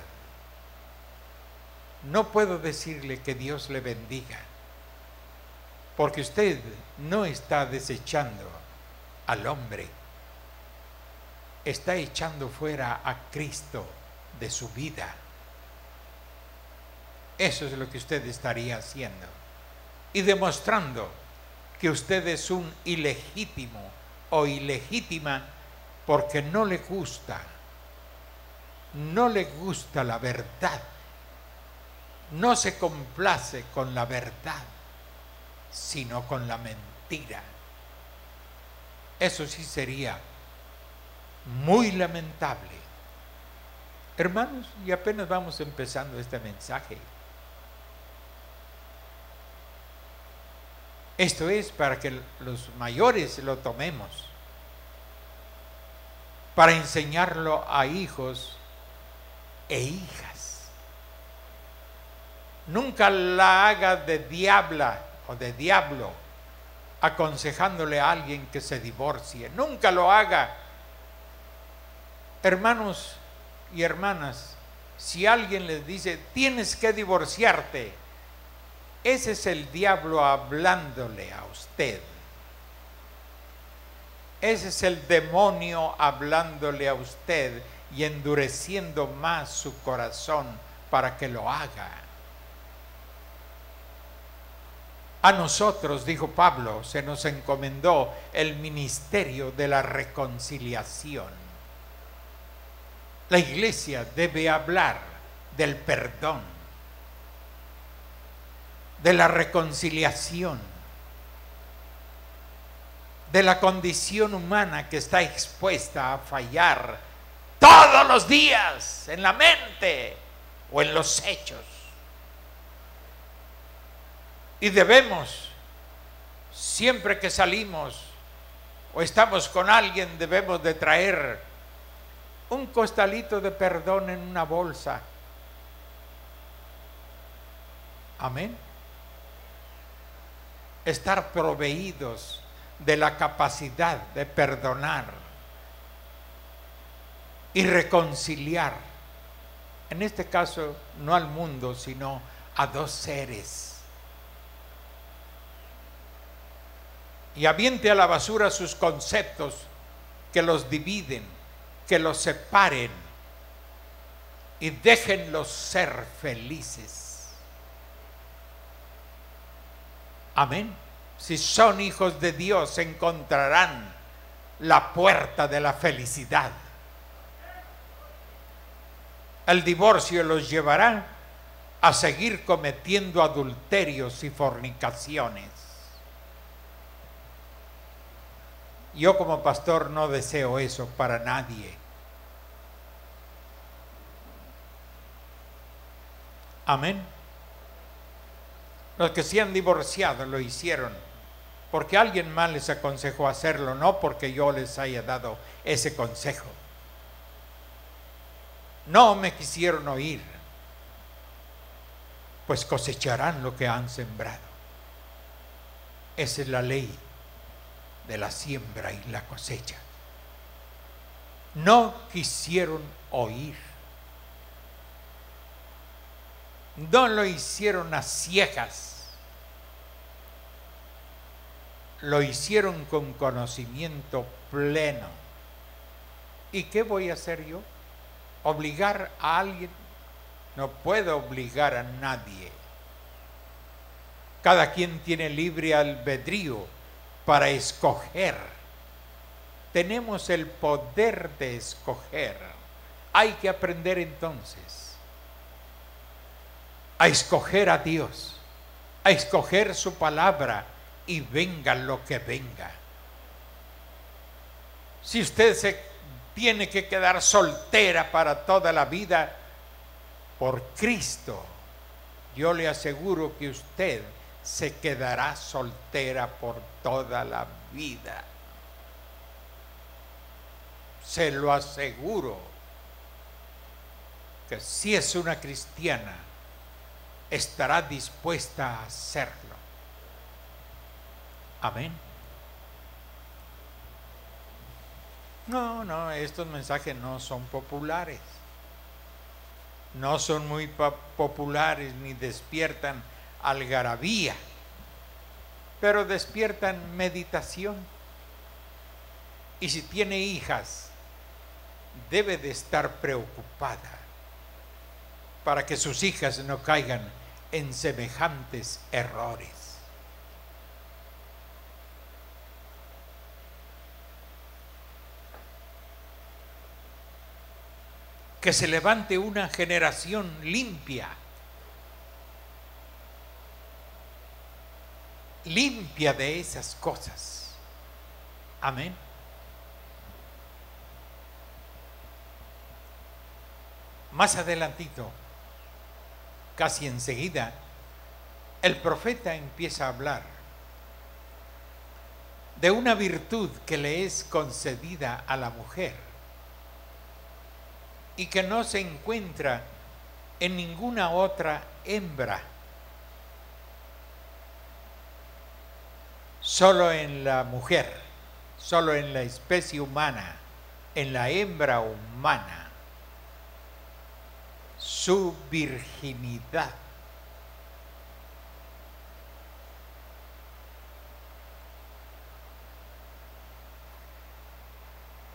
no puedo decirle que Dios le bendiga, porque usted no está desechando al hombre, está echando fuera a Cristo de su vida. Eso es lo que usted estaría haciendo y demostrando que usted es un ilegítimo o ilegítima porque no le gusta la verdad, no se complace con la verdad, sino con la mentira. Eso sí sería muy lamentable. Hermanos, y apenas vamos empezando este mensaje. Esto es para que los mayores lo tomemos, para enseñarlo a hijos e hijas. Nunca la haga de diabla o de diablo aconsejándole a alguien que se divorcie. Nunca lo haga. Hermanos y hermanas, si alguien les dice tienes que divorciarte, ese es el diablo hablándole a usted. Ese es el demonio hablándole a usted y endureciendo más su corazón para que lo haga. A nosotros, dijo Pablo, se nos encomendó el ministerio de la reconciliación. La iglesia debe hablar del perdón, de la reconciliación, de la condición humana que está expuesta a fallar todos los días en la mente o en los hechos. Y debemos, siempre que salimos o estamos con alguien, debemos de traer un costalito de perdón en una bolsa. Amén. Estar proveídos de la capacidad de perdonar y reconciliar. En este caso, no al mundo, sino a dos seres. Y aviente a la basura sus conceptos que los dividen, que los separen, y déjenlos ser felices. Amén. Si son hijos de Dios, encontrarán la puerta de la felicidad. El divorcio los llevará a seguir cometiendo adulterios y fornicaciones. Yo como pastor no deseo eso para nadie. Amén. Los que se han divorciado lo hicieron porque alguien más les aconsejó hacerlo, no porque yo les haya dado ese consejo. No me quisieron oír, pues cosecharán lo que han sembrado. Esa es la ley de la siembra y la cosecha. No quisieron oír. No lo hicieron a ciegas. Lo hicieron con conocimiento pleno. ¿Y qué voy a hacer yo? ¿Obligar a alguien? No puedo obligar a nadie. Cada quien tiene libre albedrío para escoger. Tenemos el poder de escoger. Hay que aprender entonces a escoger a Dios, a escoger su palabra, y venga lo que venga. Si usted se tiene que quedar soltera para toda la vida, por Cristo, yo le aseguro que usted se quedará soltera por toda la vida. Se lo aseguro, que si es una cristiana, estará dispuesta a hacerlo. Amén. No, estos mensajes no son populares. No son muy populares ni despiertan algarabía, pero despiertan meditación. Y si tiene hijas, debe de estar preocupada para que sus hijas no caigan en semejantes errores. Que se levante una generación limpia, limpia de esas cosas. Amén. Más adelantito, casi enseguida, el profeta empieza a hablar de una virtud que le es concedida a la mujer y que no se encuentra en ninguna otra hembra, solo en la mujer, solo en la especie humana, en la hembra humana, su virginidad.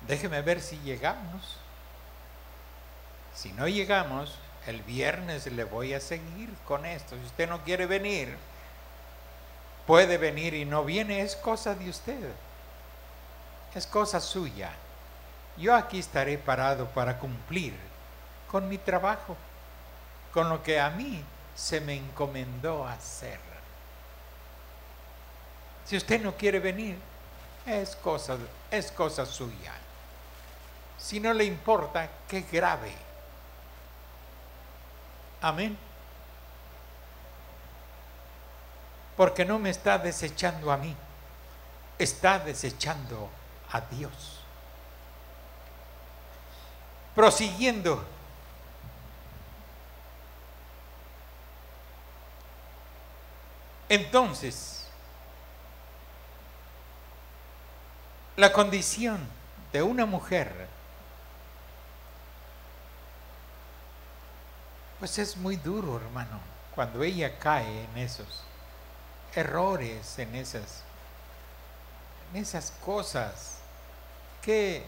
Déjeme ver si llegamos. Si no llegamos, el viernes le voy a seguir con esto. Si usted no quiere venir, puede venir y no viene, es cosa de usted. Es cosa suya. Yo aquí estaré parado para cumplir con mi trabajo, con lo que a mí se me encomendó hacer. Si usted no quiere venir, es cosa suya. Si no le importa, qué grave. Amén. Porque no me está desechando a mí, está desechando a Dios. prosiguiendo. Entonces, la condición de una mujer, pues es muy duro, hermano, cuando ella cae en esos errores, en esas cosas. Qué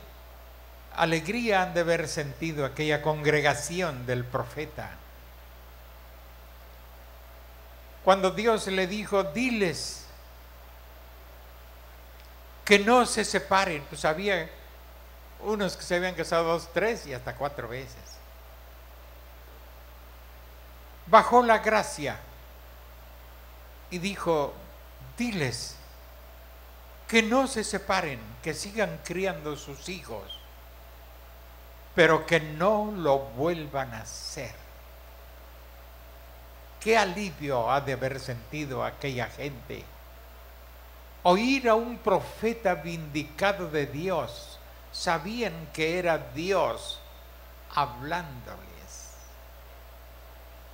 alegría han de haber sentido aquella congregación del profeta cuando Dios le dijo: diles que no se separen. Pues había unos que se habían casado 2, 3 y hasta 4 veces. Bajó la gracia y dijo: diles que no se separen, que sigan criando sus hijos, pero que no lo vuelvan a hacer. Qué alivio ha de haber sentido aquella gente oír a un profeta vindicado de Dios. Sabían que era Dios hablándoles,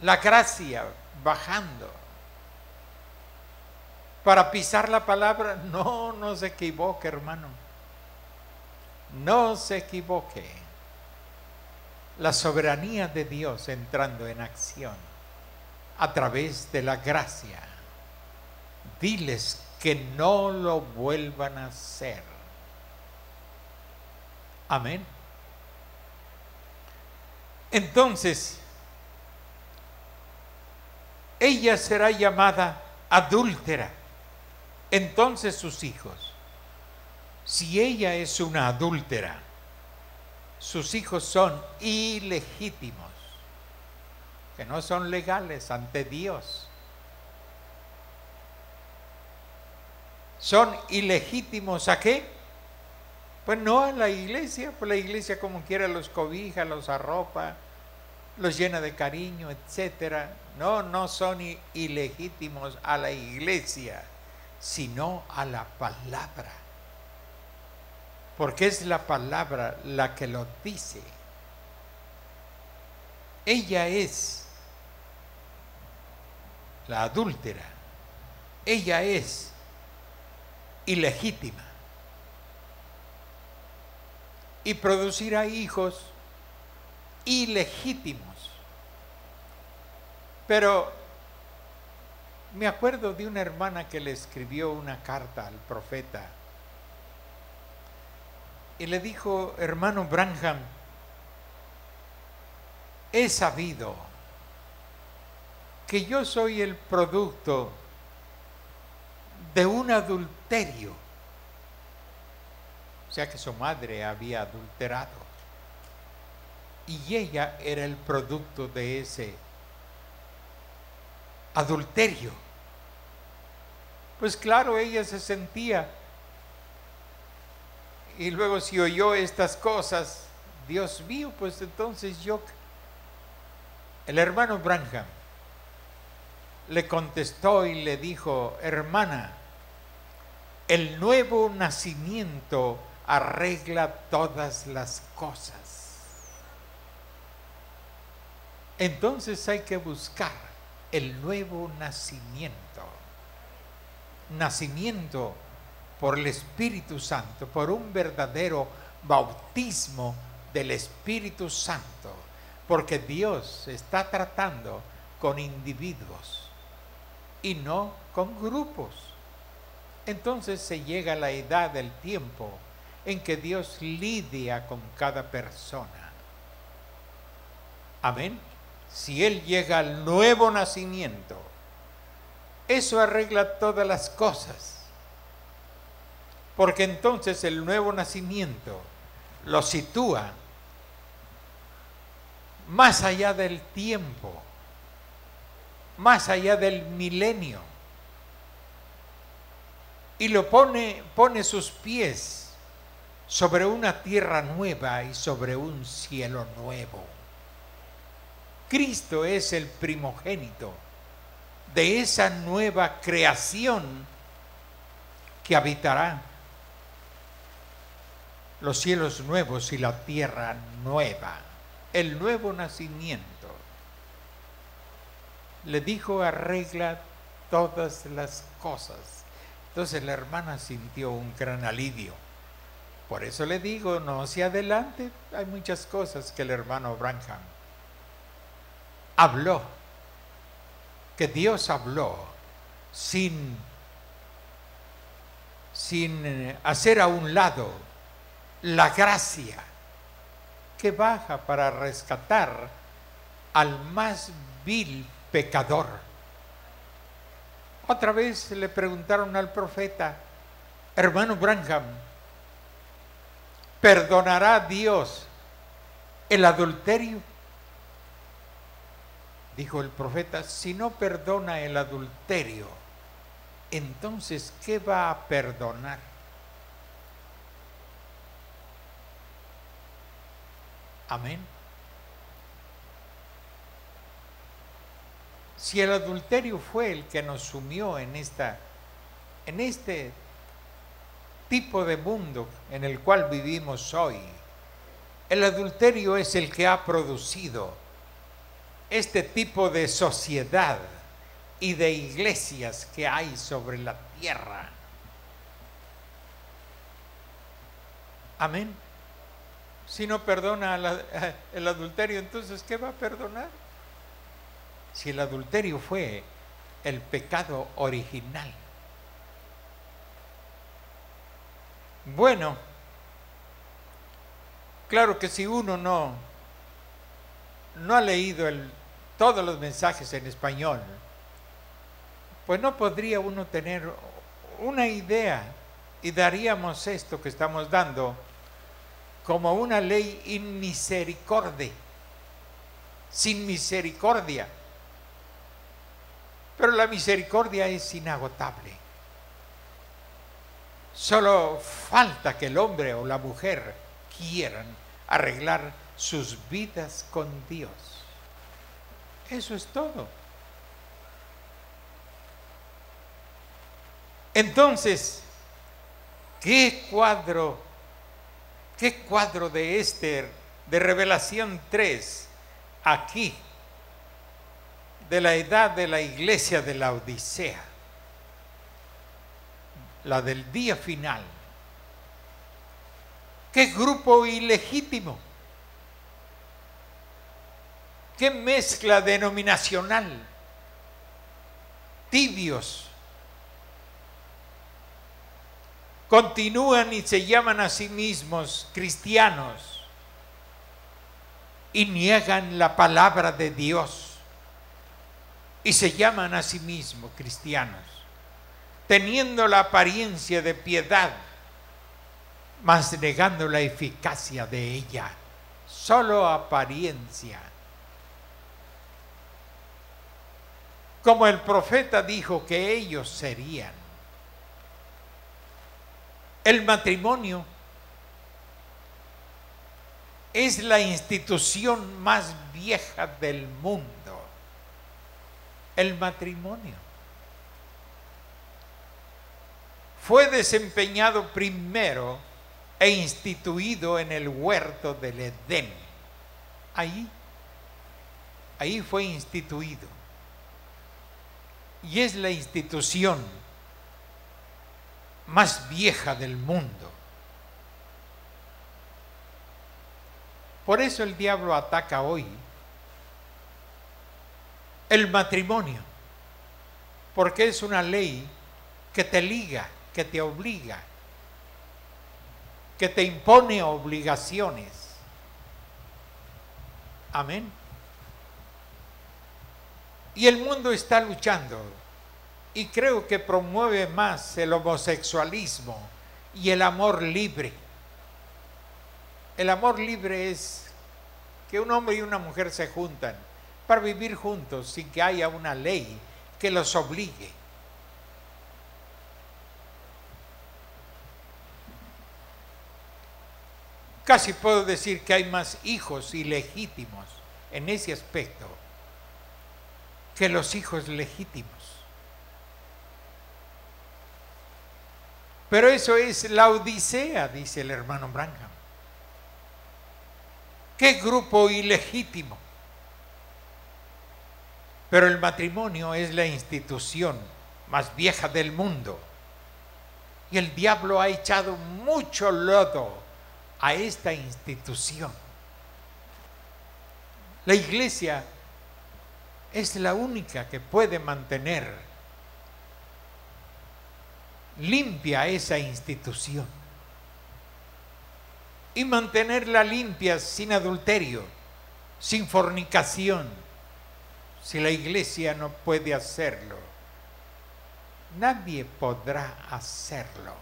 la gracia bajando para pisar la palabra. No se equivoque, hermano, no se equivoque. La soberanía de Dios entrando en acción a través de la gracia. Diles que no lo vuelvan a hacer. Amén. Entonces, ella será llamada adúltera. Entonces sus hijos, si ella es una adúltera, sus hijos son ilegítimos, que no son legales ante Dios. Son ilegítimos ¿a qué? Pues no a la iglesia. Pues la iglesia como quiera los cobija, los arropa, los llena de cariño, etcétera. No son ilegítimos a la iglesia, sino a la palabra, porque es la palabra la que lo dice. Ella es la adúltera, ella es ilegítima y producirá hijos ilegítimos. Pero me acuerdo de una hermana que le escribió una carta al profeta y le dijo: hermano Branham, he sabido que yo soy el producto de un adulterio. O sea que su madre había adulterado y ella era el producto de ese adulterio. Pues claro, ella se sentía, y luego si oyó estas cosas, Dios mío, pues entonces el hermano Branham le contestó y le dijo: hermana, el nuevo nacimiento arregla todas las cosas. Entonces hay que buscar el nuevo nacimiento. Nacimiento por el Espíritu Santo, por un verdadero bautismo del Espíritu Santo, porque Dios está tratando con individuos y no con grupos. Entonces se llega a la edad del tiempo en que Dios lidia con cada persona. Amén. Si Él llega al nuevo nacimiento, eso arregla todas las cosas, porque entonces el nuevo nacimiento lo sitúa más allá del tiempo, más allá del milenio, y lo pone sus pies sobre una tierra nueva y sobre un cielo nuevo. Cristo es el primogénito de esa nueva creación que habitará los cielos nuevos y la tierra nueva, el nuevo nacimiento. Le dijo: arregla todas las cosas. Entonces la hermana sintió un gran alivio. Por eso le digo, no se adelante. Hay muchas cosas que el hermano Branham habló, que Dios habló sin hacer a un lado la gracia que baja para rescatar al más vil pecador. Otra vez le preguntaron al profeta: hermano Branham, ¿perdonará Dios el adulterio? Dijo el profeta: si no perdona el adulterio, entonces ¿qué va a perdonar? Amén. Si el adulterio fue el que nos sumió en este tipo de mundo en el cual vivimos hoy, el adulterio es el que ha producido este tipo de sociedad y de iglesias que hay sobre la tierra. Amén. Si no perdona el adulterio, entonces ¿qué va a perdonar? Si el adulterio fue el pecado original. Bueno, claro que si uno no ha leído todos los mensajes en español, pues no podría uno tener una idea, y daríamos esto que estamos dando como una ley inmisericordia, sin misericordia. Pero la misericordia es inagotable. Solo falta que el hombre o la mujer quieran arreglar sus vidas con Dios. Eso es todo. Entonces, ¿qué cuadro de Esther, de Revelación 3, aquí, de la edad de la iglesia de la Odisea, la del día final? ¿Qué grupo ilegítimo? ¿Qué mezcla denominacional? Tibios. Continúan y se llaman a sí mismos cristianos y niegan la palabra de Dios y se llaman a sí mismos cristianos, teniendo la apariencia de piedad, mas negando la eficacia de ella. Solo apariencia. Como el profeta dijo que ellos serían. El matrimonio es la institución más vieja del mundo. El matrimonio fue desempeñado primero e instituido en el huerto del Edén. Ahí fue instituido. Y es la institución más vieja del mundo. Por eso el diablo ataca hoy el matrimonio, porque es una ley que te liga, que te obliga, que te impone obligaciones. Amén. Y el mundo está luchando, y creo que promueve más el homosexualismo y el amor libre. El amor libre es que un hombre y una mujer se juntan para vivir juntos sin que haya una ley que los obligue. Casi puedo decir que hay más hijos ilegítimos en ese aspecto que los hijos legítimos. Pero eso es la Odisea, dice el hermano Branham. qué grupo ilegítimo. Pero el matrimonio es la institución más vieja del mundo. Y el diablo ha echado mucho lodo a esta institución. La iglesia es la única que puede mantener limpia esa institución y mantenerla limpia sin adulterio, sin fornicación. Si la iglesia no puede hacerlo, nadie podrá hacerlo.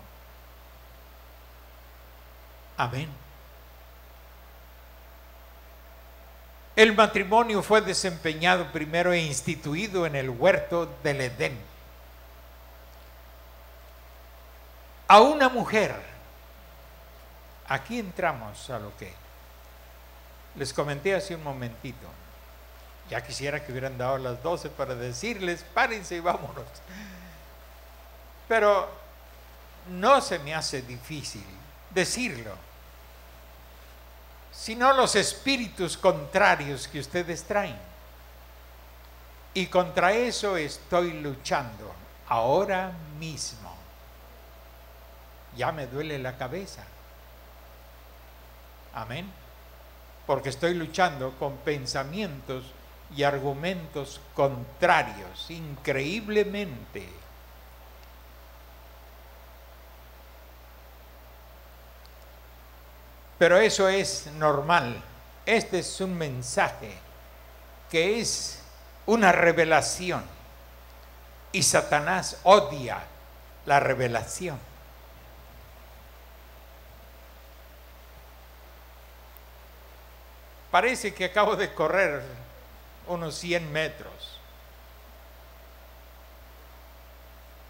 Amén. El matrimonio fue desempeñado primero e instituido en el huerto del Edén. A una mujer, aquí entramos a lo que les comenté hace un momentito. Ya quisiera que hubieran dado las 12 para decirles, párense y vámonos. Pero no se me hace difícil decirlo, sino los espíritus contrarios que ustedes traen. Y contra eso estoy luchando ahora mismo. Ya me duele la cabeza. Amén. Porque estoy luchando con pensamientos y argumentos contrarios, increíblemente. Pero eso es normal. Este es un mensaje que es una revelación. Y Satanás odia la revelación. Parece que acabo de correr unos 100 metros.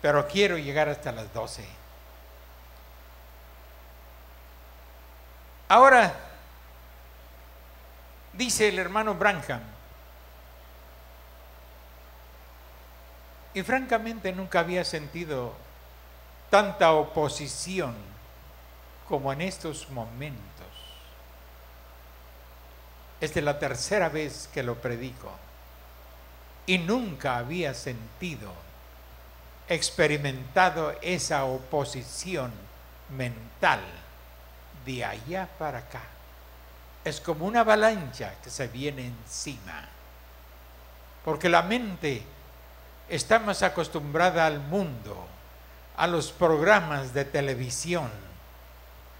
Pero quiero llegar hasta las 12. Ahora, dice el hermano Branham, y francamente nunca había sentido tanta oposición como en estos momentos. Esta es la tercera vez que lo predico y nunca había experimentado esa oposición mental de allá para acá. Es como una avalancha que se viene encima, porque la mente está más acostumbrada al mundo, a los programas de televisión,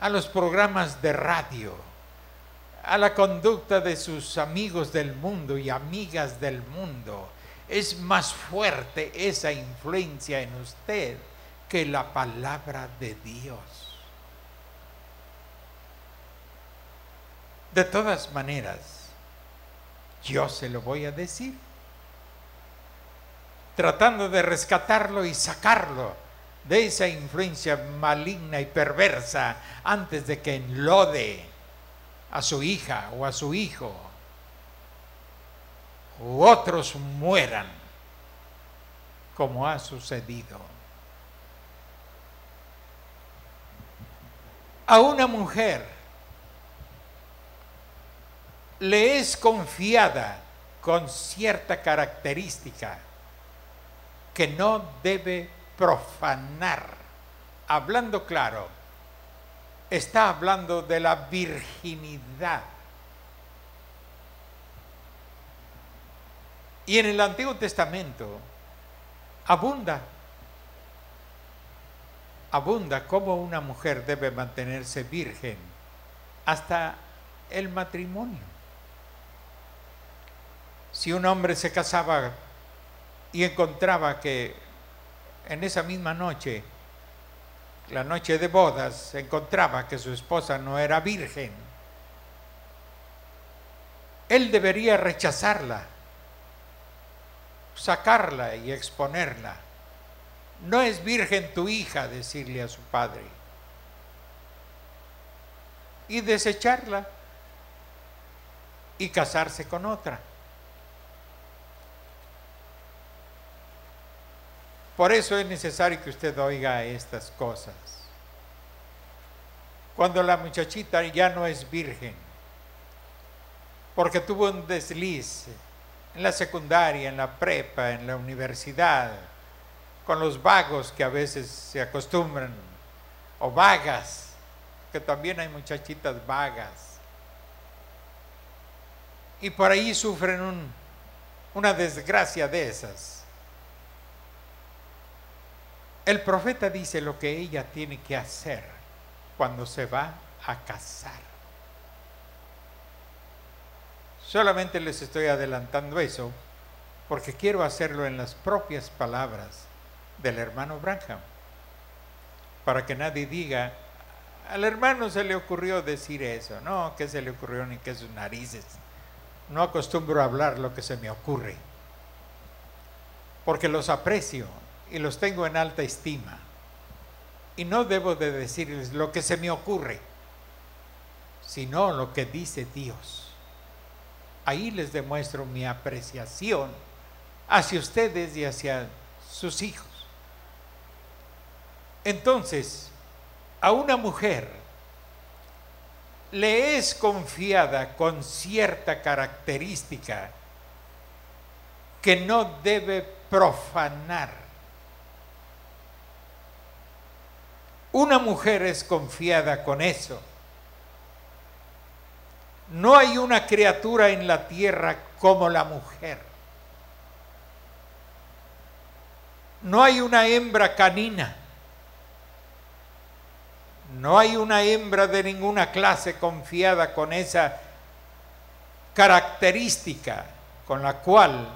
a los programas de radio, a la conducta de sus amigos del mundo y amigas del mundo. Es más fuerte esa influencia en usted que la palabra de Dios. De todas maneras, yo se lo voy a decir, tratando de rescatarlo y sacarlo de esa influencia maligna y perversa antes de que enlode a su hija o a su hijo, u otros mueran, como ha sucedido. A una mujer le es confiada con cierta característica que no debe profanar. Hablando claro, está hablando de la virginidad. Y en el Antiguo Testamento abunda cómo una mujer debe mantenerse virgen hasta el matrimonio. Si un hombre se casaba y encontraba que en esa misma noche, la noche de bodas, encontraba que su esposa no era virgen, él debería rechazarla, sacarla y exponerla. No es virgen tu hija, decirle a su padre, y desecharla y casarse con otra. Por eso es necesario que usted oiga estas cosas. Cuando la muchachita ya no es virgen, porque tuvo un desliz en la secundaria, en la prepa, en la universidad, con los vagos que a veces se acostumbran, o vagas, que también hay muchachitas vagas, y por ahí sufren una desgracia de esas. El profeta dice lo que ella tiene que hacer cuando se va a casar. Solamente les estoy adelantando eso porque quiero hacerlo en las propias palabras del hermano Branham, para que nadie diga, al hermano se le ocurrió decir eso. No, que se le ocurrió ni que sus narices. No acostumbro a hablar lo que se me ocurre, porque los aprecio y los tengo en alta estima, y no debo de decirles lo que se me ocurre, sino lo que dice Dios. Ahí les demuestro mi apreciación hacia ustedes y hacia sus hijos. Entonces, a una mujer le es confiada con cierta característica que no debe profanar. Una mujer es confiada con eso. No hay una criatura en la tierra como la mujer. No hay una hembra canina. No hay una hembra de ninguna clase confiada con esa característica con la cual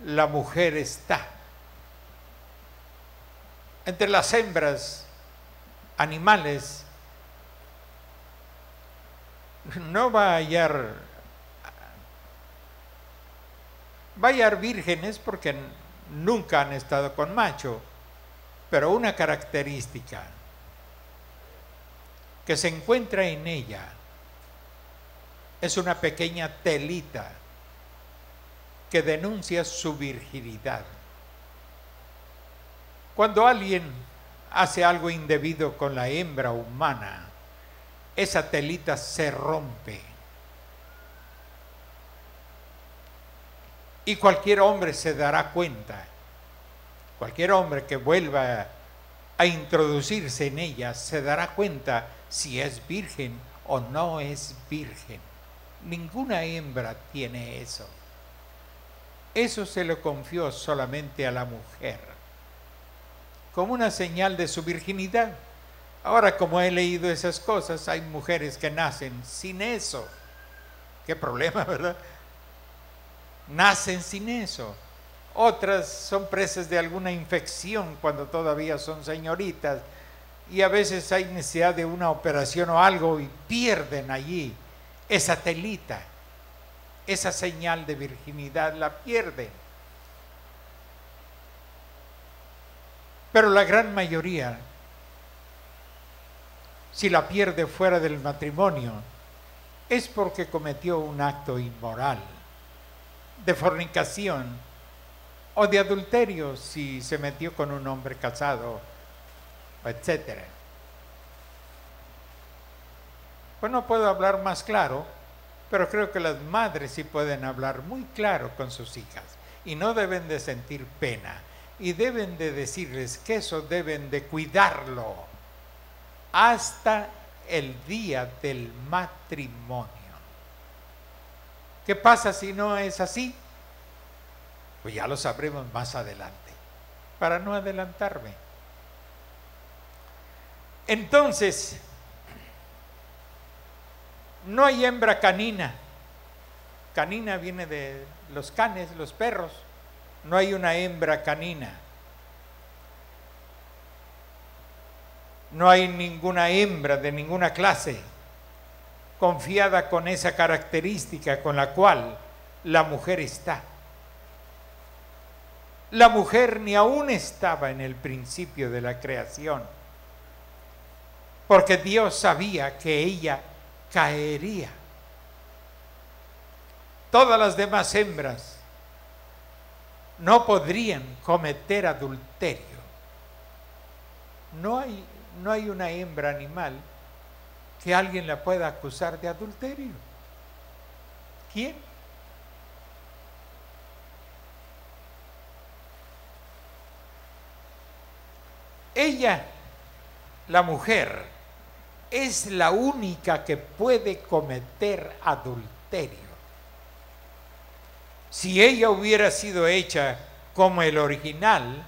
la mujer está. Entre las hembras animales no va a hallar vírgenes porque nunca han estado con macho, pero una característica que se encuentra en ella es una pequeña telita que denuncia su virginidad. Cuando alguien hace algo indebido con la hembra humana, esa telita se rompe. Y cualquier hombre se dará cuenta, cualquier hombre que vuelva a introducirse en ella se dará cuenta si es virgen o no es virgen. Ninguna hembra tiene eso. Eso se lo confió solamente a la mujer, como una señal de su virginidad. Ahora, como he leído esas cosas, hay mujeres que nacen sin eso. Qué problema, ¿verdad? Nacen sin eso. Otras son presas de alguna infección cuando todavía son señoritas, y a veces hay necesidad de una operación o algo y pierden allí esa telita, esa señal de virginidad la pierden. Pero la gran mayoría, si la pierde fuera del matrimonio, es porque cometió un acto inmoral, de fornicación o de adulterio si se metió con un hombre casado, etc. Pues no puedo hablar más claro, pero creo que las madres sí pueden hablar muy claro con sus hijas y no deben de sentir pena y deben de decirles que eso deben de cuidarlo hasta el día del matrimonio. ¿Qué pasa si no es así? Pues ya lo sabremos más adelante, para no adelantarme. Entonces, no hay hembra canina. Canina viene de los canes, los perros. No hay una hembra canina. No hay ninguna hembra de ninguna clase confiada con esa característica con la cual la mujer está. La mujer ni aún estaba en el principio de la creación, porque Dios sabía que ella caería. Todas las demás hembras no podrían cometer adulterio. No hay una hembra animal que alguien la pueda acusar de adulterio. ¿Quién? Ella, la mujer, es la única que puede cometer adulterio. Si ella hubiera sido hecha como el original,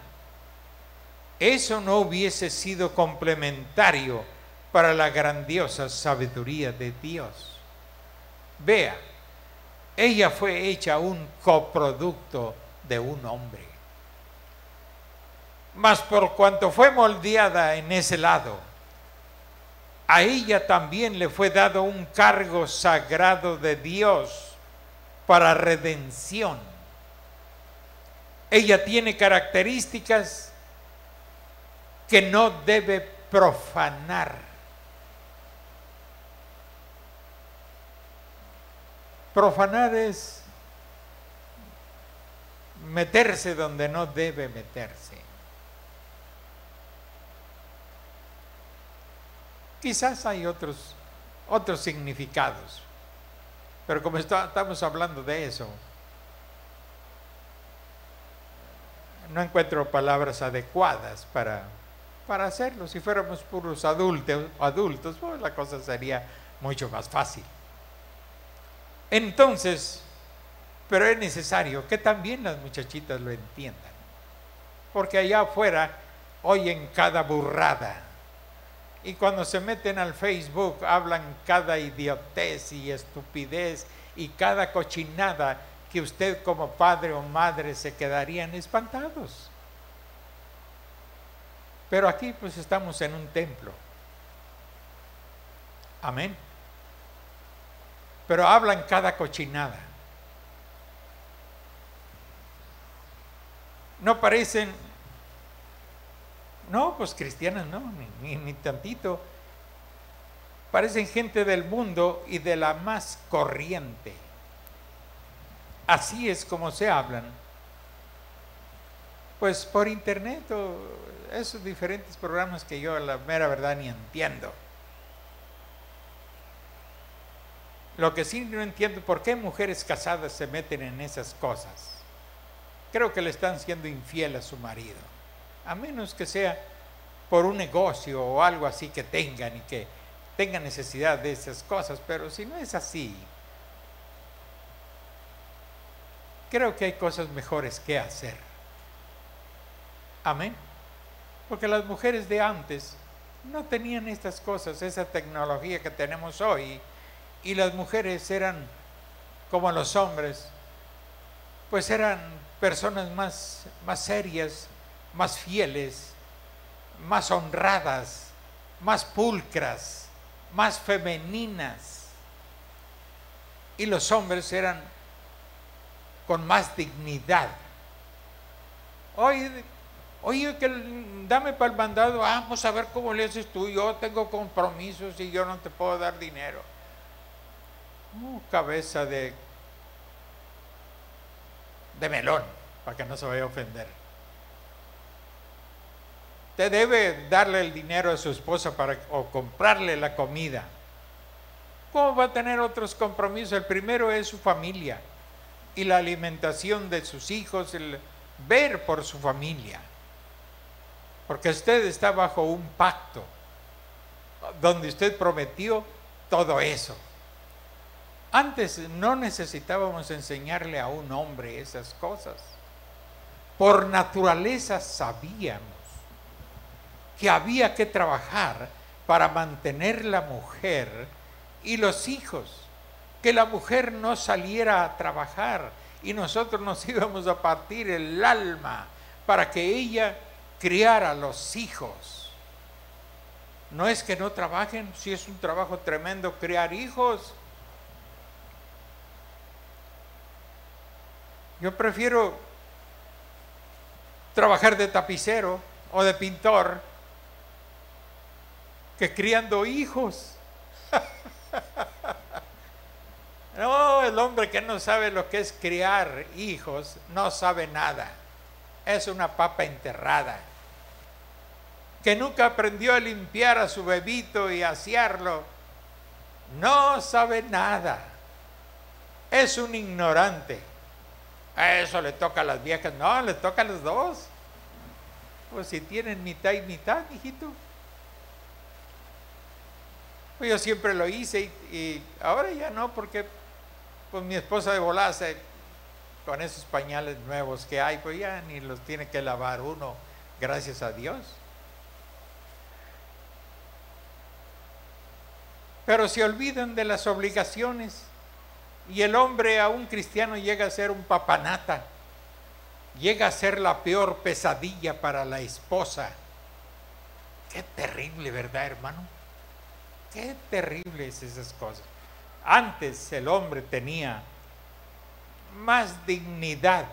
eso no hubiese sido complementario para la grandiosa sabiduría de Dios. Vea, ella fue hecha un coproducto de un hombre. Mas por cuanto fue moldeada en ese lado, a ella también le fue dado un cargo sagrado de Dios para redención. Ella tiene características que no debe profanar. Profanar es meterse donde no debe meterse. Quizás hay otros significados, pero como estamos hablando de eso, no encuentro palabras adecuadas para hacerlo. Si fuéramos puros adultos, pues la cosa sería mucho más fácil. Entonces, pero es necesario que también las muchachitas lo entiendan, porque allá afuera oyen cada burrada. Y cuando se meten al Facebook hablan cada idiotez y estupidez y cada cochinada que usted como padre o madre se quedarían espantados. Pero aquí pues estamos en un templo. Amén. Pero hablan cada cochinada. No parecen, no, pues cristianas no, ni tantito. Parecen gente del mundo y de la más corriente. Así es como se hablan. Pues por internet o esos diferentes programas que yo la mera verdad ni entiendo. Lo que sí no entiendo, ¿por qué mujeres casadas se meten en esas cosas? Creo que le están siendo infiel a su marido, a menos que sea por un negocio o algo así que tengan y que tengan necesidad de esas cosas, pero si no es así, creo que hay cosas mejores que hacer. Amén. Porque las mujeres de antes no tenían estas cosas, esa tecnología que tenemos hoy, y las mujeres eran como los hombres, pues eran personas más serias, más fieles, más honradas, más pulcras, más femeninas. Y los hombres eran con más dignidad. Oye, que dame para el mandado, vamos a ver cómo le haces tú, yo tengo compromisos y yo no te puedo dar dinero. Cabeza de melón, para que no se vaya a ofender. Te debe darle el dinero a su esposa o comprarle la comida. ¿Cómo va a tener otros compromisos? El primero es su familia y la alimentación de sus hijos, el ver por su familia. Porque usted está bajo un pacto donde usted prometió todo eso. Antes no necesitábamos enseñarle a un hombre esas cosas. Por naturaleza sabíamos que había que trabajar para mantener la mujer y los hijos, que la mujer no saliera a trabajar y nosotros nos íbamos a partir el alma para que ella criara a los hijos. No es que no trabajen, si es un trabajo tremendo criar hijos. Yo prefiero trabajar de tapicero o de pintor que criando hijos. No, el hombre que no sabe lo que es criar hijos no sabe nada. Es una papa enterrada. Que nunca aprendió a limpiar a su bebito y asearlo, no sabe nada. es un ignorante. A eso le toca a las viejas. No, le toca a los dos. Pues si tienen mitad y mitad, mijito. Pues yo siempre lo hice y ahora ya no, porque pues mi esposa de volada con esos pañales nuevos que hay, pues ya ni los tiene que lavar uno, gracias a Dios. Pero se olvidan de las obligaciones y el hombre, a un cristiano, llega a ser un papanata, llega a ser la peor pesadilla para la esposa. Qué terrible, ¿verdad, hermano? Qué terribles esas cosas. Antes el hombre tenía más dignidad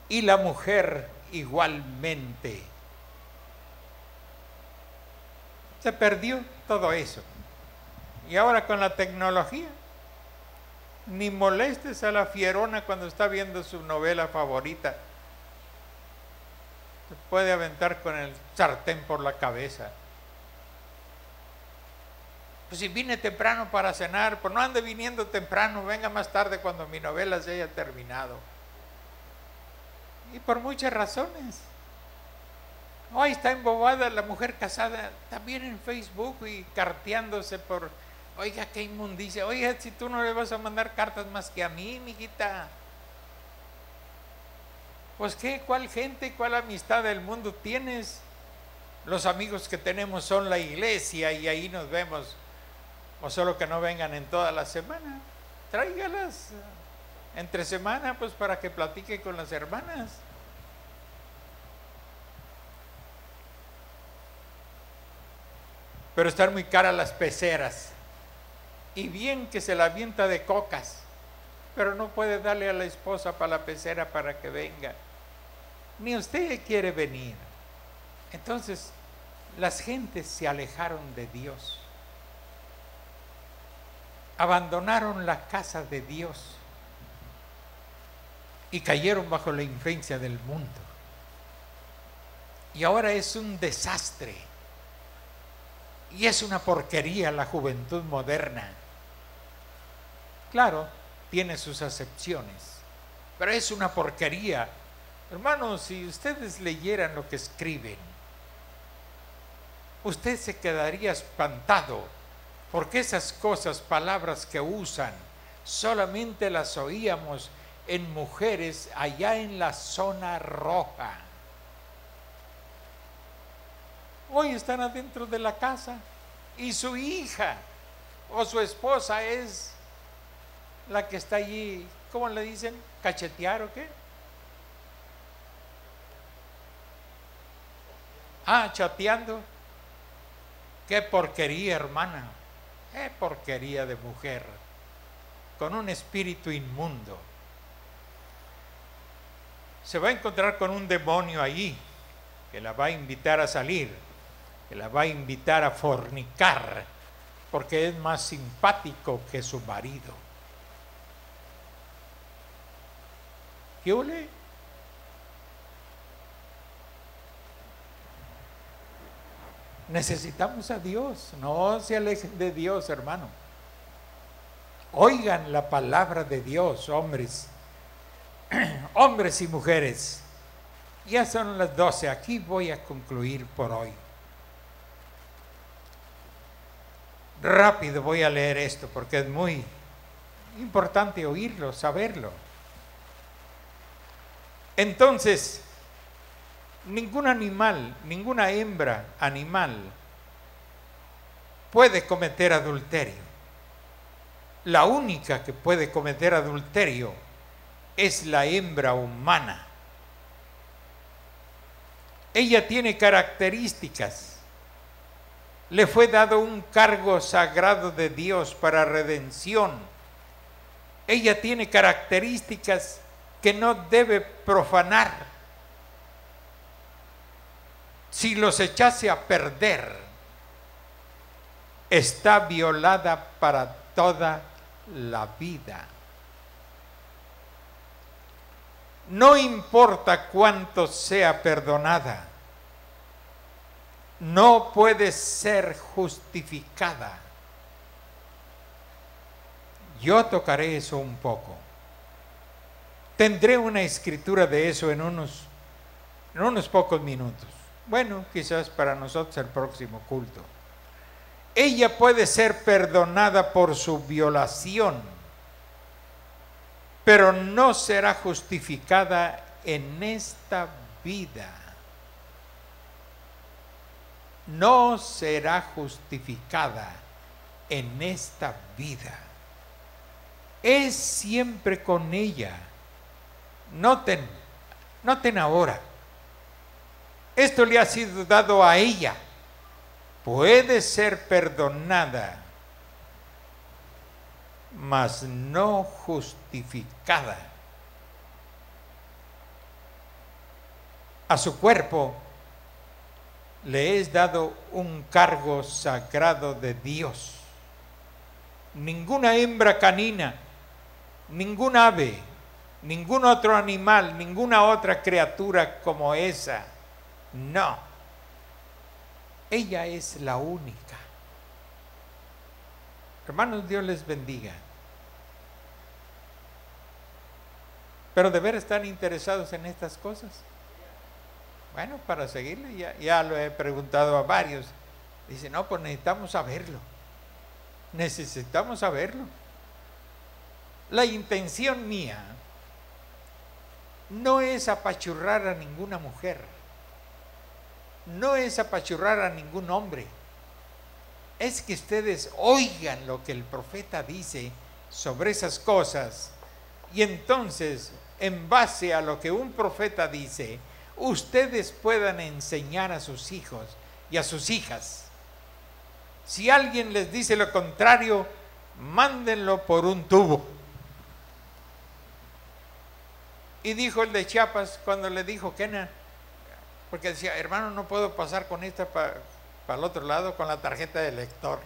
y la mujer igualmente. Se perdió todo eso. Y ahora con la tecnología, ni molestes a la fierona cuando está viendo su novela favorita. Se puede aventar con el sartén por la cabeza. Pues si vine temprano para cenar, pues no ande viniendo temprano, venga más tarde cuando mi novela se haya terminado. Y por muchas razones. Hoy está embobada la mujer casada también en Facebook y carteándose por, oiga, qué inmundicia, oiga, si tú no le vas a mandar cartas más que a mí, mijita. Pues qué, cuál gente, cuál amistad del mundo tienes. Los amigos que tenemos son la iglesia y ahí nos vemos. O solo que no vengan en toda la semana. Tráigalas entre semana, pues para que platique con las hermanas. Pero están muy caras las peceras. Y bien que se la avienta de cocas, pero no puede darle a la esposa para la pecera para que venga. Ni usted quiere venir. Entonces, las gentes se alejaron de Dios. Abandonaron la casa de Dios y cayeron bajo la influencia del mundo. Y ahora es un desastre. Y es una porquería la juventud moderna. Claro, tiene sus acepciones, pero es una porquería. Hermanos, si ustedes leyeran lo que escriben, usted se quedaría espantado. Porque esas cosas, palabras que usan, solamente las oíamos en mujeres allá en la zona roja. Hoy están adentro de la casa y su hija o su esposa es la que está allí, ¿cómo le dicen? ¿Cachetear o qué? Chateando. Qué porquería, hermana. Qué porquería de mujer, con un espíritu inmundo. Se va a encontrar con un demonio ahí, que la va a invitar a salir, que la va a invitar a fornicar, porque es más simpático que su marido. ¿Qué ole? Necesitamos a Dios, no se alejen de Dios, hermano. Oigan la palabra de Dios, hombres, hombres y mujeres. Ya son las 12, aquí voy a concluir por hoy. Rápido voy a leer esto porque es muy importante oírlo, saberlo. Entonces, ningún animal, ninguna hembra animal puede cometer adulterio. La única que puede cometer adulterio es la hembra humana. Ella tiene características. Le fue dado un cargo sagrado de Dios para redención. Ella tiene características que no debe profanar. Si los echase a perder, está violada para toda la vida. No importa cuánto sea perdonada, no puede ser justificada. Yo tocaré eso un poco. Tendré una escritura de eso en unos pocos minutos. Bueno, quizás para nosotros el próximo culto. Ella puede ser perdonada por su violación, pero no será justificada en esta vida. No será justificada en esta vida. Es siempre con ella. Noten ahora. Esto le ha sido dado a ella. Puede ser perdonada, mas no justificada. A su cuerpo le es dado un cargo sagrado de Dios. Ninguna hembra canina, ningún ave, ningún otro animal, ninguna otra criatura como esa. No. Ella es la única. Hermanos, Dios les bendiga. Pero de veras están interesados en estas cosas. Bueno, para seguirle, ya lo he preguntado a varios. Dice, no, pues necesitamos saberlo. Necesitamos saberlo. La intención mía no es apachurrar a ninguna mujer. No es apachurrar a ningún hombre. Es que ustedes oigan lo que el profeta dice sobre esas cosas. Y entonces, en base a lo que un profeta dice, ustedes puedan enseñar a sus hijos y a sus hijas. Si alguien les dice lo contrario, mándenlo por un tubo. Y dijo el de Chiapas, cuando le dijo Kenan, porque decía, hermano, no puedo pasar con esta para el otro lado con la tarjeta de lector.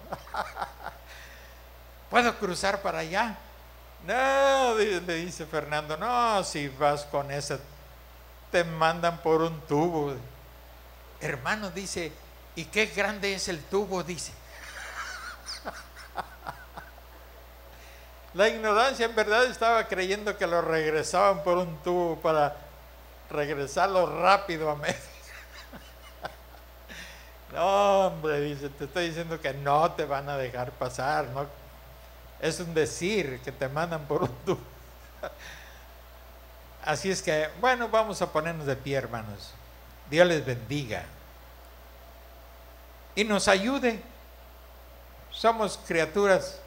¿Puedo cruzar para allá? No, le dice Fernando, no, si vas con esa, te mandan por un tubo. Hermano, dice, ¿y qué grande es el tubo? Dice. La ignorancia en verdad estaba creyendo que lo regresaban por un tubo para regresarlo rápido a México. No, hombre, dice, te estoy diciendo que no te van a dejar pasar, ¿no? Es un decir que te mandan por un tubo. Así es que, bueno, vamos a ponernos de pie, hermanos. Dios les bendiga y nos ayude. Somos criaturas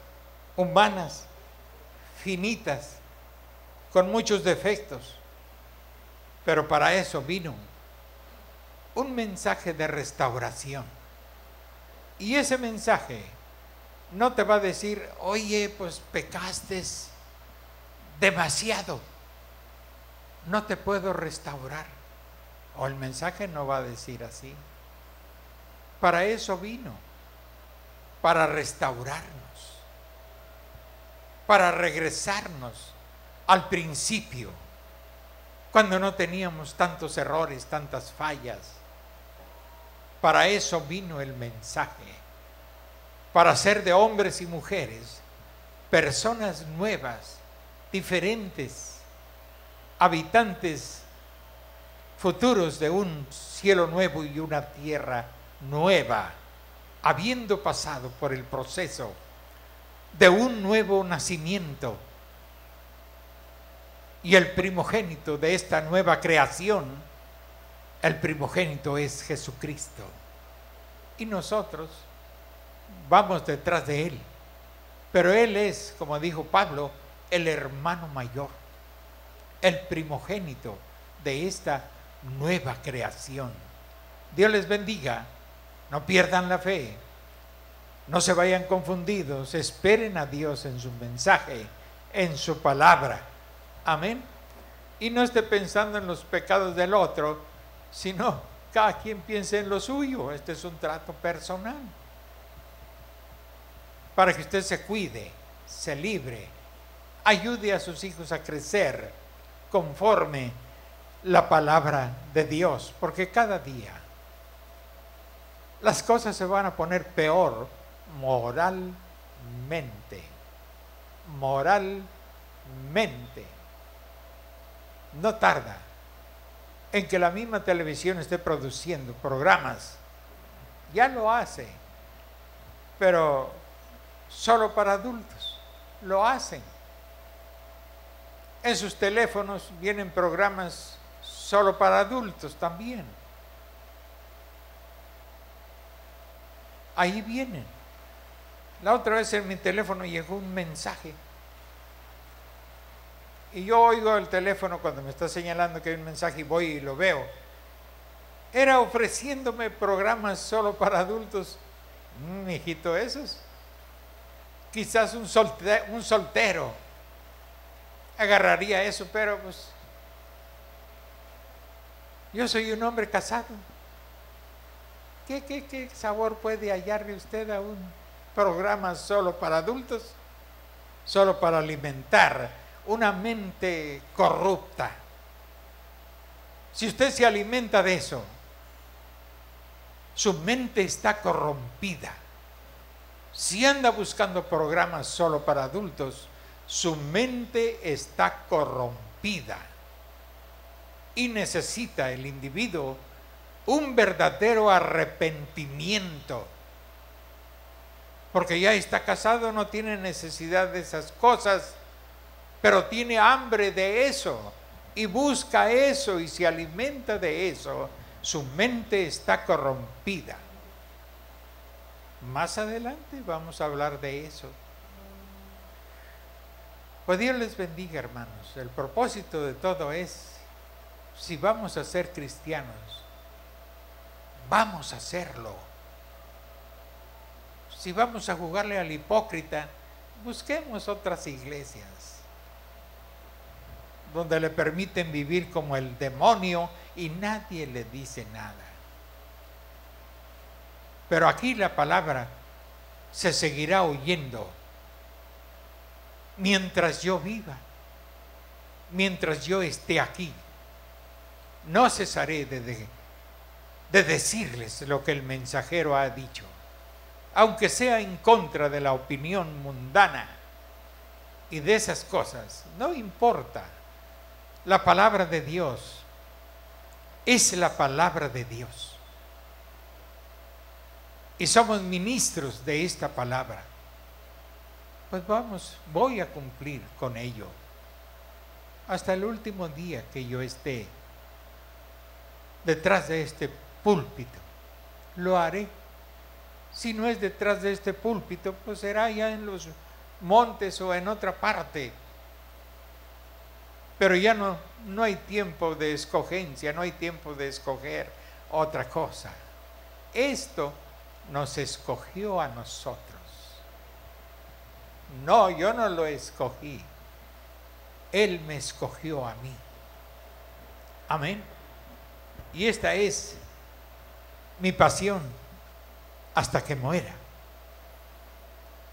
humanas, finitas, con muchos defectos, pero para eso vino un mensaje de restauración. Y ese mensaje no te va a decir, oye, pues pecaste demasiado, no te puedo restaurar. O el mensaje no va a decir así. Para eso vino, para restaurarnos, para regresarnos al principio, cuando no teníamos tantos errores, tantas fallas. Para eso vino el mensaje, para hacer de hombres y mujeres personas nuevas, diferentes, habitantes futuros de un cielo nuevo y una tierra nueva, habiendo pasado por el proceso de un nuevo nacimiento. Y el primogénito de esta nueva creación, el primogénito es Jesucristo. Y nosotros vamos detrás de Él. Pero Él es, como dijo Pablo, el hermano mayor, el primogénito de esta nueva creación. Dios les bendiga. No pierdan la fe. No se vayan confundidos. Esperen a Dios en su mensaje, en su palabra. Amén. Y no esté pensando en los pecados del otro, sino cada quien piense en lo suyo. Este es un trato personal para que usted se cuide, se libre, ayude a sus hijos a crecer conforme la palabra de Dios, porque cada día las cosas se van a poner peor moralmente. moralmente. No tarda en que la misma televisión esté produciendo programas. Ya lo hace, pero solo para adultos. Lo hacen. En sus teléfonos vienen programas solo para adultos también. Ahí vienen. La otra vez en mi teléfono llegó un mensaje. Y yo oigo el teléfono cuando me está señalando que hay un mensaje y voy y lo veo. Era ofreciéndome programas solo para adultos. Mijito, esos. Quizás un soltero agarraría eso, pero pues yo soy un hombre casado. ¿Qué sabor puede hallarle usted a un programa solo para adultos? Solo para alimentar una mente corrupta. Si usted se alimenta de eso, su mente está corrompida. Si anda buscando programas solo para adultos, su mente está corrompida y necesita el individuo un verdadero arrepentimiento, porque ya está casado, no tiene necesidad de esas cosas, pero tiene hambre de eso y busca eso y se alimenta de eso. Su mente está corrompida. Más adelante vamos a hablar de eso. Pues Dios les bendiga, hermanos. El propósito de todo es, si vamos a ser cristianos, vamos a hacerlo. Si vamos a jugarle al hipócrita, busquemos otras iglesias donde le permiten vivir como el demonio y nadie le dice nada. Pero aquí la palabra se seguirá oyendo mientras yo viva, mientras yo esté aquí. No cesaré de decirles lo que el mensajero ha dicho, aunque sea en contra de la opinión mundana y de esas cosas. No importa. La palabra de Dios es la palabra de Dios. Y somos ministros de esta palabra. Pues voy a cumplir con ello hasta el último día que yo esté detrás de este púlpito. Lo haré. Si no es detrás de este púlpito, pues será ya en los montes o en otra parte. Pero ya no hay tiempo de escogencia, no hay tiempo de escoger otra cosa. Esto nos escogió a nosotros. No, yo no lo escogí. Él me escogió a mí. Amén. Y esta es mi pasión hasta que muera.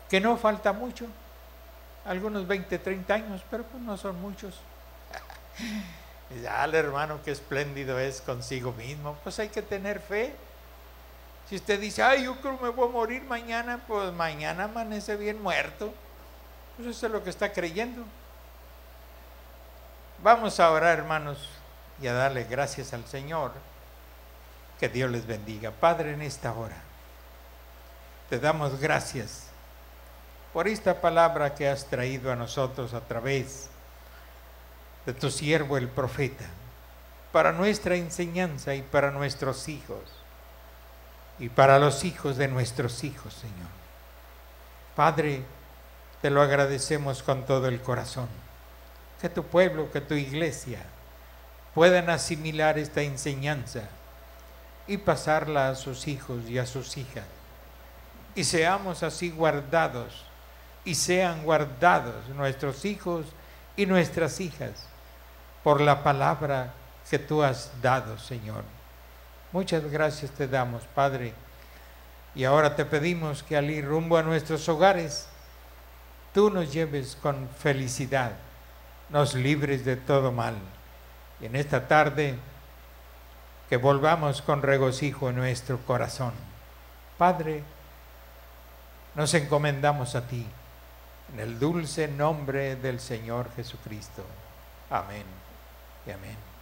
Que no falta mucho, algunos 20, 30 años, pero pues no son muchos. Ya el hermano, qué espléndido es consigo mismo. Pues hay que tener fe. Si usted dice, ay, yo creo que me voy a morir mañana, pues mañana amanece bien muerto. Pues eso es lo que está creyendo. Vamos a orar, hermanos, y a darle gracias al Señor. Que Dios les bendiga. Padre, en esta hora te damos gracias por esta palabra que has traído a nosotros a través de tu siervo el profeta, para nuestra enseñanza y para nuestros hijos y para los hijos de nuestros hijos, Señor. Padre, te lo agradecemos con todo el corazón. Que tu pueblo, que tu iglesia puedan asimilar esta enseñanza y pasarla a sus hijos y a sus hijas. Y seamos así guardados, y sean guardados nuestros hijos y nuestras hijas por la palabra que tú has dado, Señor. Muchas gracias te damos, Padre. Y ahora te pedimos que al ir rumbo a nuestros hogares, tú nos lleves con felicidad, nos libres de todo mal. Y en esta tarde, que volvamos con regocijo en nuestro corazón. Padre, nos encomendamos a ti En el dulce nombre del Señor Jesucristo. Amén y amén.